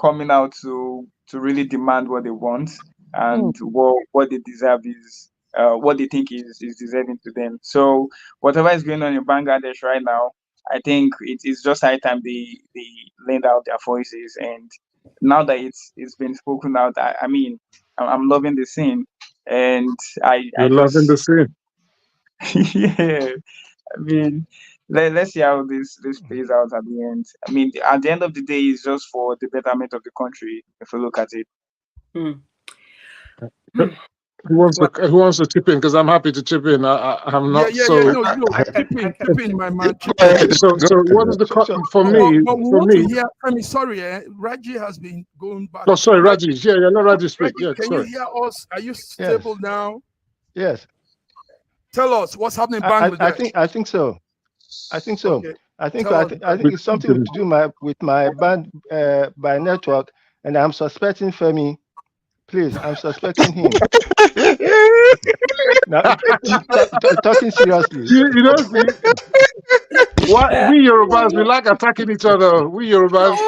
coming out to really demand what they want and what they deserve is what they think is deserving to them. So whatever is going on in Bangladesh right now, I think it's just high time they lend out their voices. And now that it's been spoken out, I mean, I'm loving the scene, and You're loving the scene. Yeah, I mean, let's see how this plays out at the end. I mean, at the end of the day, it's just for the betterment of the country, if you look at it. Who wants to chip in? Because I'm happy to chip in. I'm not chip in, my man. So what is the for me? I'm sorry, Raji has been going back. Oh, sorry, Raji. Yeah, let Raji speak. Raji, can you hear us? Are you stable now? Yes. Tell us what's happening in Bangladesh. I think so. Okay. I think it's something to do with my band by network. And I'm suspecting Femi. Please, I'm suspecting him. Now, talking seriously. You know, see, what we Yorubas, we like attacking each other. We Yorubas.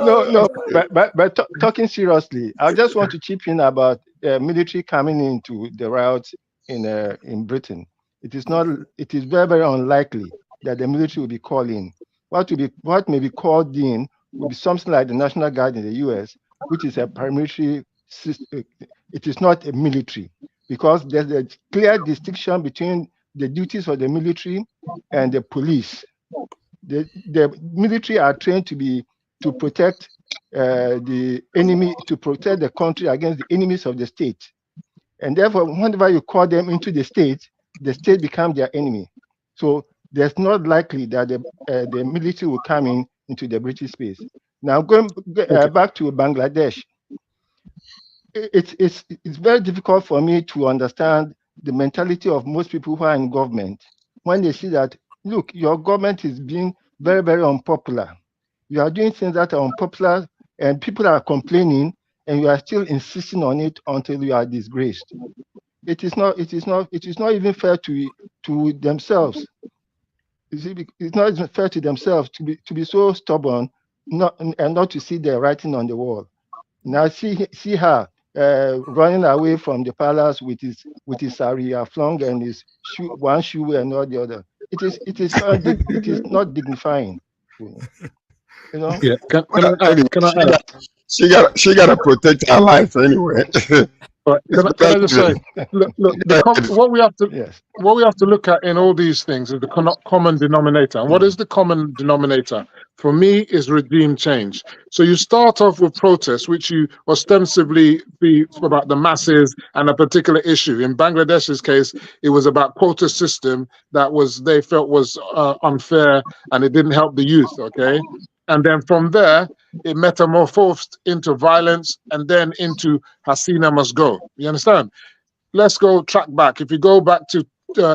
No, but talking seriously, I just want to chip in about military coming into the route in Britain. It is very, very unlikely that the military will be called in. What may be called in will be something like the National Guard in the US, which is a paramilitary system. It is not a military, because there's a clear distinction between the duties of the military and the police. The military are trained to protect the enemy, to protect the country against the enemies of the state. And therefore, whenever you call them into the state becomes their enemy. So there's not likely that the military will come into the British space. Now, going back to Bangladesh, it's very difficult for me to understand the mentality of most people who are in government when they see that, look, your government is being very, very unpopular. You are doing things that are unpopular and people are complaining, and you are still insisting on it until you are disgraced. It is not even fair to themselves. You see, it's not even fair to themselves to be so stubborn and not to see the writing on the wall. Now see her running away from the palace with his sari flung and his one shoe and not the other. It is not dignifying. You know. Yeah. Can I add? She gotta protect her life anyway. But can I just say, look, what we have to look at in all these things is the common denominator. And what is the common denominator? For me, is regime change. So you start off with protests, which you ostensibly be about the masses and a particular issue. In Bangladesh's case, it was about quota system that they felt was unfair, and it didn't help the youth. Okay. And then from there, it metamorphosed into violence and then into Hasina must go. You understand? Let's go track back. If you go back to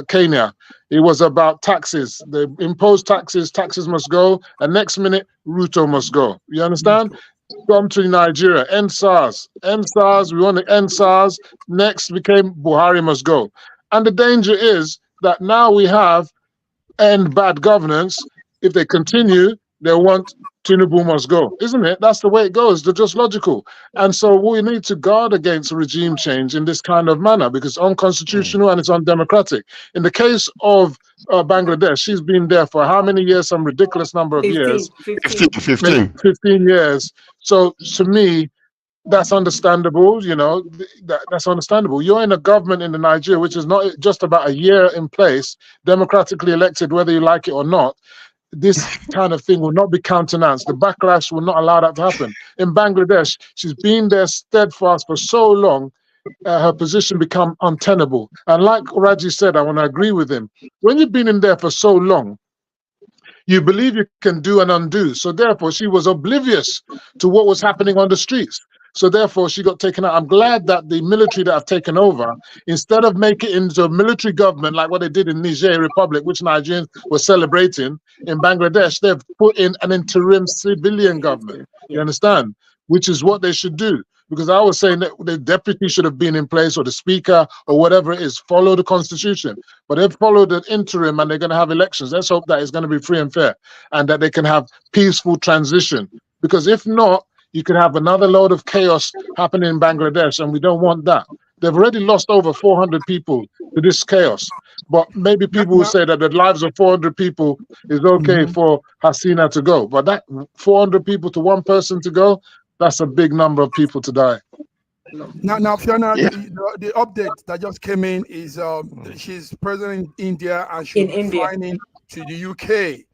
Kenya, it was about taxes. They imposed taxes must go, and next minute, Ruto must go. You understand? Come to Nigeria, end SARS, we want to end SARS. Next became Buhari must go. And the danger is that now we have end bad governance. If they continue, they want Tinubu must go, isn't it? That's the way it goes. They're just logical. And so we need to guard against regime change in this kind of manner because it's unconstitutional and it's undemocratic. In the case of Bangladesh, she's been there for how many years? Some ridiculous number of years. 15 years. So to me, that's understandable, you know, that's understandable. You're in a government in Nigeria, which is not just about a year in place, democratically elected, whether you like it or not. This kind of thing will not be countenanced. The backlash will not allow that to happen. In Bangladesh, she's been there steadfast for so long, her position become untenable. And like Raji said, I want to agree with him. When you've been in there for so long, you believe you can do and undo. So therefore, she was oblivious to what was happening on the streets. So therefore, she got taken out. I'm glad that the military that have taken over, instead of making it into a military government like what they did in Niger Republic, which Nigerians were celebrating, in Bangladesh, they've put in an interim civilian government. You understand? Which is what they should do. Because I was saying that the deputy should have been in place, or the speaker, or whatever it is, follow the constitution. But they've followed an interim and they're going to have elections. Let's hope that it's going to be free and fair and that they can have peaceful transition. Because if not, you could have another load of chaos happening in Bangladesh, and we don't want that. They've already lost over 400 people to this chaos. But maybe people will say that the lives of 400 people is okay for Hasina to go. But that 400 people to one person to go, that's a big number of people to die. Now, Fiona, the update that just came in is she's present in India and she's flying in to the UK.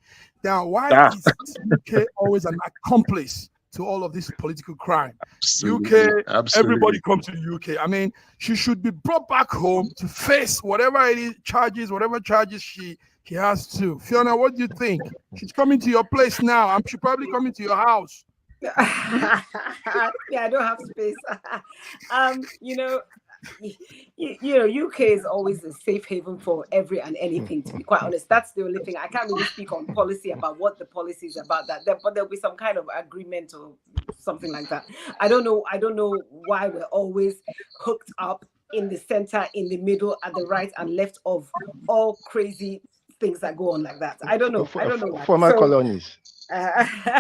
Now, why is UK always an accomplice to all of this political crime? Absolutely. Everybody comes to the UK. I mean, she should be brought back home to face whatever it is, whatever charges she has to. Fiona, what do you think? She's coming to your place now. She's probably coming to your house. Yeah, I don't have space. You know, you know, UK is always a safe haven for every and anything, to be quite honest. That's the only thing. I can't really speak on policy about what the policy is about that, but there'll be some kind of agreement or something like that. I don't know why we're always hooked up in the center, in the middle, at the right and left of all crazy things that go on like that. I don't know. I don't know why. Former colonies.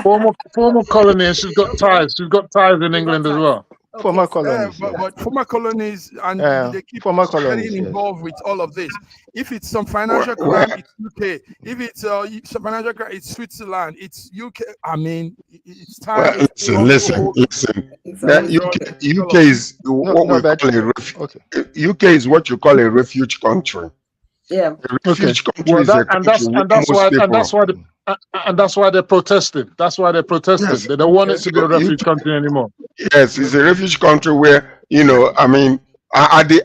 Former colonies. She's got ties. She's got ties in England as well. Okay, Former colonies. But former colonies, and they keep former colonies, getting involved with all of this. If it's some financial crime, it's UK. If it's some financial crime, it's Switzerland. It's UK. I mean, it's time. Well, listen. UK is what we call a refuge. UK is what you call a refuge country. Yeah. A refuge country is a country and that's why they're protesting. That's why they're protesting. Yes. They don't want it to be a refuge country anymore. Yes, it's a refuge country where, you know, I mean, at the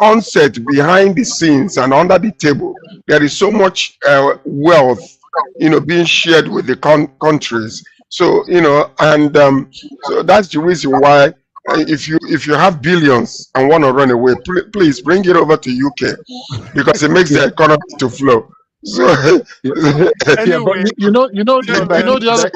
onset, behind the scenes and under the table, there is so much wealth, you know, being shared with the countries. So, you know, and so that's the reason why if you have billions and want to run away, please bring it over to UK, because it makes the economy to flow. So anyway, but you know the other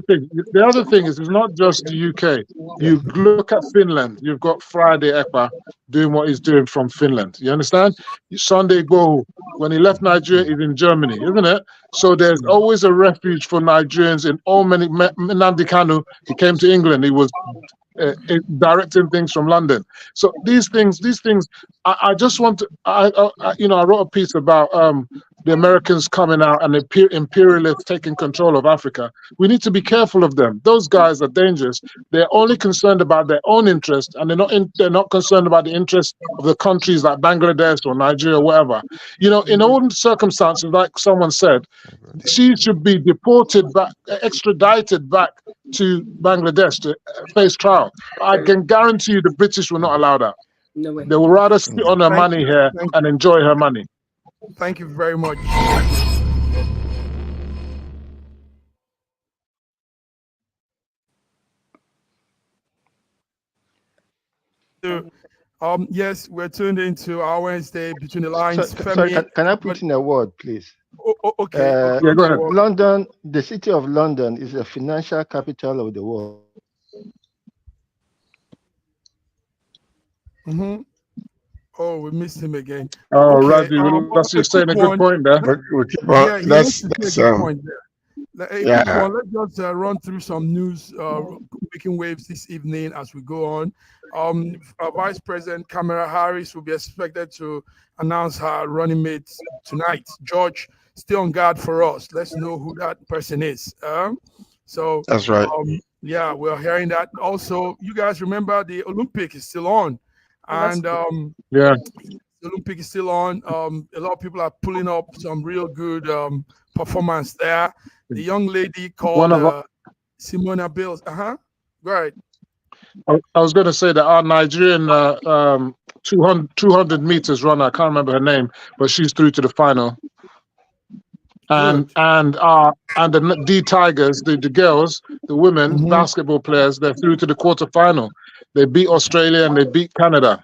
thing. The other thing is, it's not just the UK. You look at Finland. You've got Friday Ekpa doing what he's doing from Finland. You understand? Sunday Go, when he left Nigeria, he's in Germany, isn't it? So there's always a refuge for Nigerians in all many. Nnamdi Kanu, he came to England. He was directing things from London. So these things, I just want to, I wrote a piece about the Americans coming out and the imperialists taking control of Africa. We need to be careful of them. Those guys are dangerous. They're only concerned about their own interest, and they're not concerned about the interest of the countries like Bangladesh or Nigeria or whatever. You know, in all circumstances, like someone said, she should be deported back, extradited back to Bangladesh to face trial. I can guarantee you the British will not allow that. No way. They will rather sit on her money here and enjoy her money. Thank you very much. Yes, we're tuned into our Wednesday Between the Lines. Sorry, can I put in a word, please? Okay. Yeah, go ahead. London, the city of London is the financial capital of the world. Mm-hmm. Oh, we missed him again. Oh, okay, Raji, that's you saying a good point there. That's a good point there. Let's just run through some news making waves this evening as we go on. Vice President Kamala Harris will be expected to announce her running mate tonight. George, stay on guard for us. Let's know who that person is. So that's right. Yeah, we're hearing that. Also, you guys remember the Olympic is still on. And the Olympic is still on. A lot of people are pulling up some real good performance there. The young lady called Simona Biles. Right. I was going to say that our Nigerian 200 meters runner, I can't remember her name, but she's through to the final. And the D Tigers, the girls, the women basketball players, they're through to the quarterfinal. They beat Australia and they beat Canada.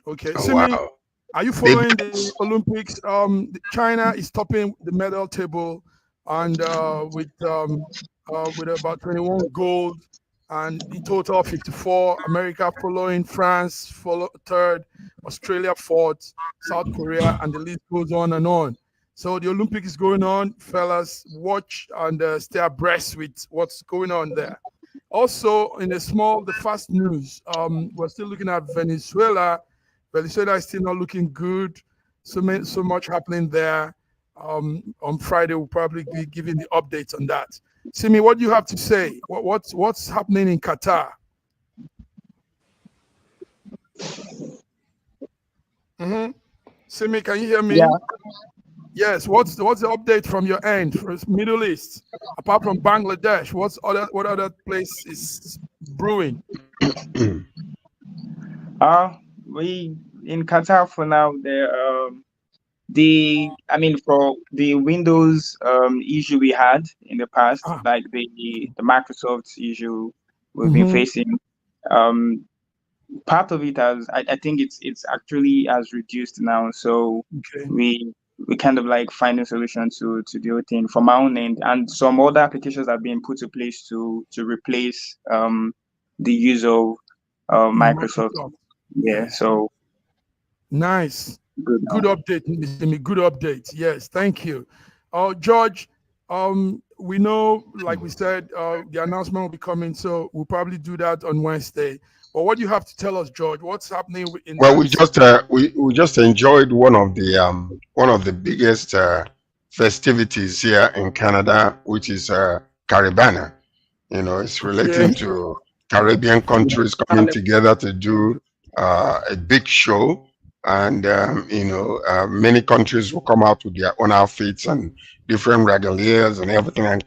Okay, wow. Are you following the Olympics? China is topping the medal table, and with about 21 gold, and in total 54. America following, France third, Australia fourth, South Korea, and the list goes on and on. So the Olympics is going on, fellas. Watch and stay abreast with what's going on there. Also, in the fast news, we're still looking at Venezuela. Venezuela is still not looking good. So much happening there. On Friday, we'll probably be giving the updates on that. Simi, what do you have to say? What's happening in Qatar? Simi, can you hear me? Yeah. Yes. What's the update from your end for Middle East? Apart from Bangladesh, what other place is brewing? We in Qatar for now. For the Windows issue we had in the past, like the Microsoft issue we've been facing, part of it has, I think it's actually has reduced now. So Okay. we kind of like find a solution to the whole thing from our own end, and some other applications are being put to place to replace the use of Microsoft. Yeah, so nice. good Update, Mr. Simi. Good update. Yes, thank you. George, we know, like we said, the announcement will be coming, so we'll probably do that on Wednesday. But what do you have to tell us, George? What's happening in Well, we just enjoyed one of the biggest festivities here in Canada, which is Caribana. You know, it's relating to Caribbean countries coming together to do a big show, and many countries will come out with their own outfits and different regalias and everything, and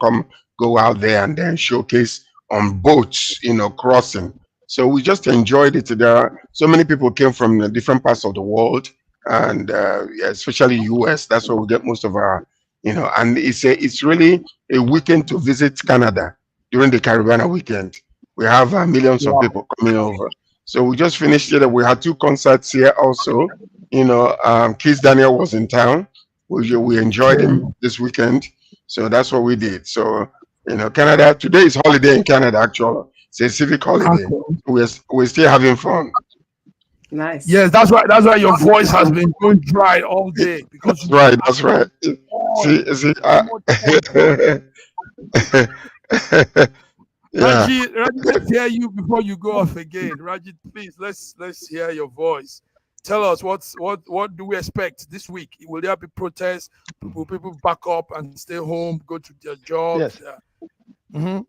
go out there and then showcase on boats, crossing. So we just enjoyed it. There are so many people came from the different parts of the world, and especially US. That's where we get most of our, and it's really a weekend to visit Canada during the Caribana weekend. We have millions of people coming over. So we just finished it. We had 2 concerts here also. Keith Daniel was in town. We enjoyed him this weekend. So that's what we did. So, Canada, today is holiday in Canada, actually. It's a civic holiday. We're still having fun. Nice. Yes, that's why your voice has been going dry all day. Because that's right. See, yeah. Raji, let's hear you before you go off again. Raji, please, let's hear your voice. Tell us what do we expect this week? Will there be protests? Will people back up and stay home, go to their jobs? Yes.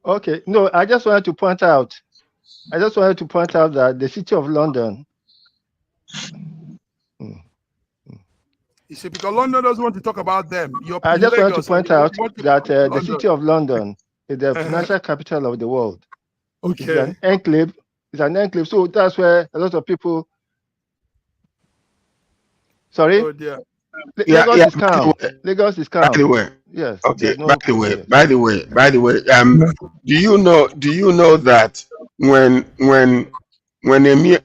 Okay. No, I just wanted to point out that the City of London. You see, because London doesn't want to talk about them. I just wanted to point out that the City of London is the financial capital of the world. Okay. It's an enclave. So that's where a lot of people. Sorry. Oh dear. Lagos is calm. Lagos is calm. By the way. Yes. Okay. By the way. Do you know that when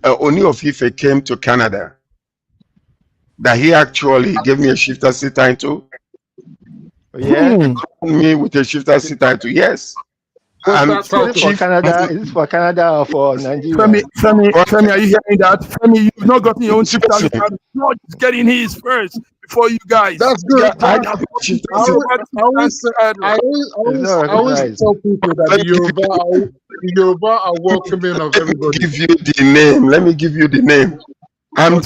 Oni of Ife came to Canada, that he actually gave me a shifter title? Yeah. Me with a shifter title, yes. Is this for Canada or for Nigeria? Femi, are you hearing that? Femi, you've not gotten your own shifter title. George is getting his first before you guys. That's good. I always tell people that the Yoruba are welcoming of everybody. Let me give you the name. I'm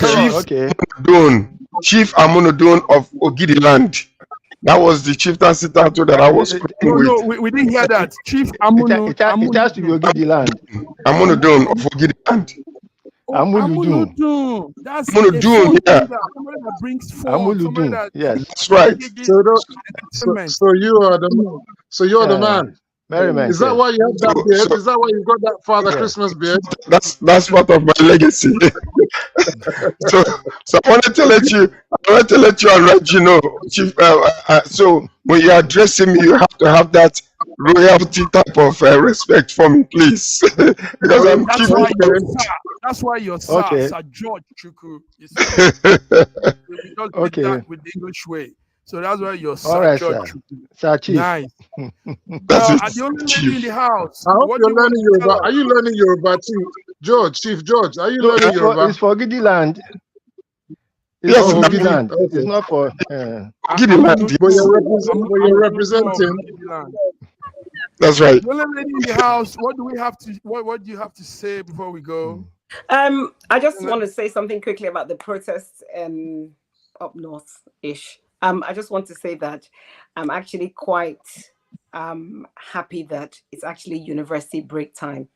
Chief Amunodun of Ogidiland. That was the chieftain title that I was with. No, we didn't hear that. Chief Amunodun. It has to be Ogidiland. Amunodun of Ogidiland. Amuludun. That's Amuludun, yeah. Somebody that brings form. Amuludun, yes. That's right. So you're the man. Very man. Is that why you have that beard? Is that why you got that Father Christmas beard? That's part of my legacy. so I wanted to let you and Reggie know, Chief. So when you're addressing me, you have to have that royalty type of respect for me, please. Because I'm that's why you're Sir George Chukwu. Okay. With the English way. So that's why you're All right, George. Sir Chief. Nice. Are the only lady in the house? I hope you're learning Yoruba. Are you learning Yoruba too? Chief George, are you learning Yoruba? It's for Gidiland. It's for Gidiland. Okay. It's not for Gidiland. But you're representing. That's right. The only lady in the house. What do you have to say before we go? I just want to say something quickly about the protests up north-ish. I just want to say that I'm actually quite happy that it's actually university break time,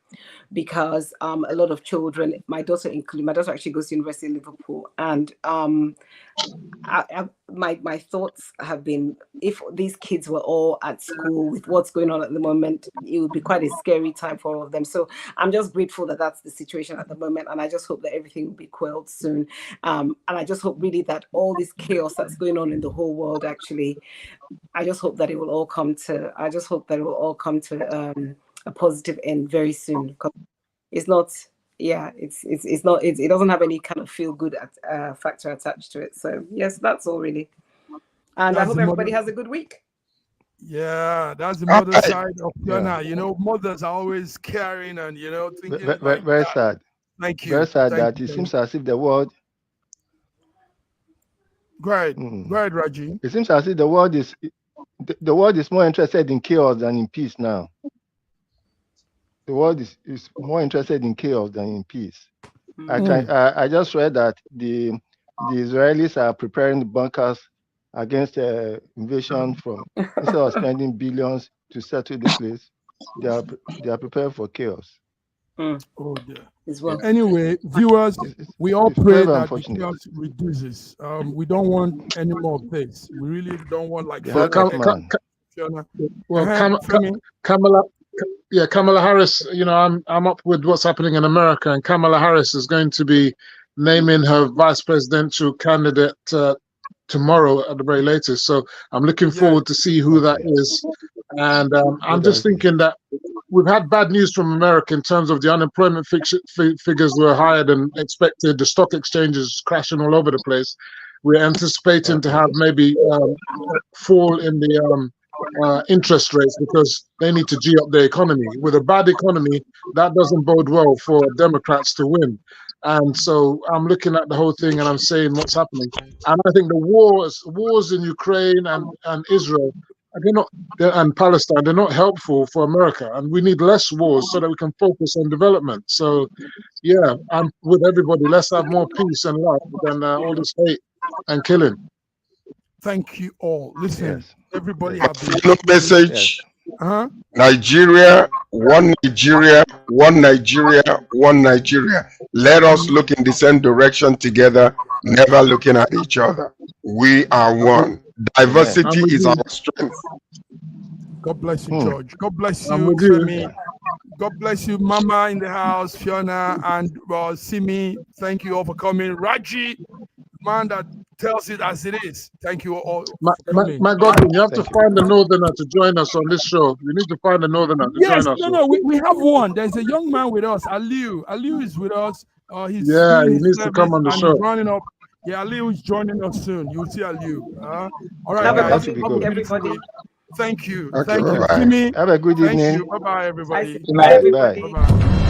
because a lot of children, my daughter actually goes to university in Liverpool, and my thoughts have been, if these kids were all at school with what's going on at the moment, it would be quite a scary time for all of them. So I'm just grateful that that's the situation at the moment, and I just hope that everything will be quelled soon. And I just hope really that all this chaos that's going on in the whole world, actually, I just hope that it will all come to a positive end very soon. It's not yeah, it's not, it doesn't have any kind of feel good factor attached to it. So yes, that's all really. And I hope everybody has a good week. Yeah, that's the mother side of Fiona. You know, mothers are always caring and, you know, thinking very sad. Thank you. Very sad that it seems as if the world. Go ahead, Raji. It seems as if the world is more interested in chaos than in peace now. The world is more interested in chaos than in peace. I just read that the Israelis are preparing the bunkers against invasion from, instead of spending billions to settle the place, they are prepared for chaos. Oh dear. As well. Anyway, viewers, we all pray that the chaos reduces. We don't want any more of this. We really don't want like Kamala Harris, you know, I'm up with what's happening in America, and Kamala Harris is going to be naming her vice presidential candidate tomorrow at the very latest. So I'm looking forward to see who that is. And I'm just thinking that we've had bad news from America in terms of the unemployment figures were higher than expected. The stock exchanges crashing all over the place. We're anticipating to have maybe fall in the interest rates because they need to G up their economy. With a bad economy, that doesn't bode well for Democrats to win. And so I'm looking at the whole thing and I'm saying what's happening. And I think the wars in Ukraine and Israel, and Palestine, they're not helpful for America. And we need less wars so that we can focus on development. So, yeah, I'm with everybody. Let's have more peace and love than all this hate and killing. Thank you all. Listen, everybody have a message. Nigeria, one Nigeria, one Nigeria, one Nigeria. Let us look in the same direction together, never looking at each other. We are one. Diversity is our strength. God bless you, George. God bless you, Femi. God bless you, Mama in the house, Fiona, and Simi. Thank you all for coming. Raji, man that tells it as it is. Thank you all. My God, you have to find a northerner to join us on this show. We need to find a northerner to join us. No, we have one. There's a young man with us, Aliu. Aliu is with us. He needs to come on the show. Running up. Yeah, Aliu is joining us soon. You'll see Aliu. All right, guys. Everybody. Thank you. Okay, Thank you. Have a good evening. Bye-bye, everybody. Bye, everybody. Bye-bye.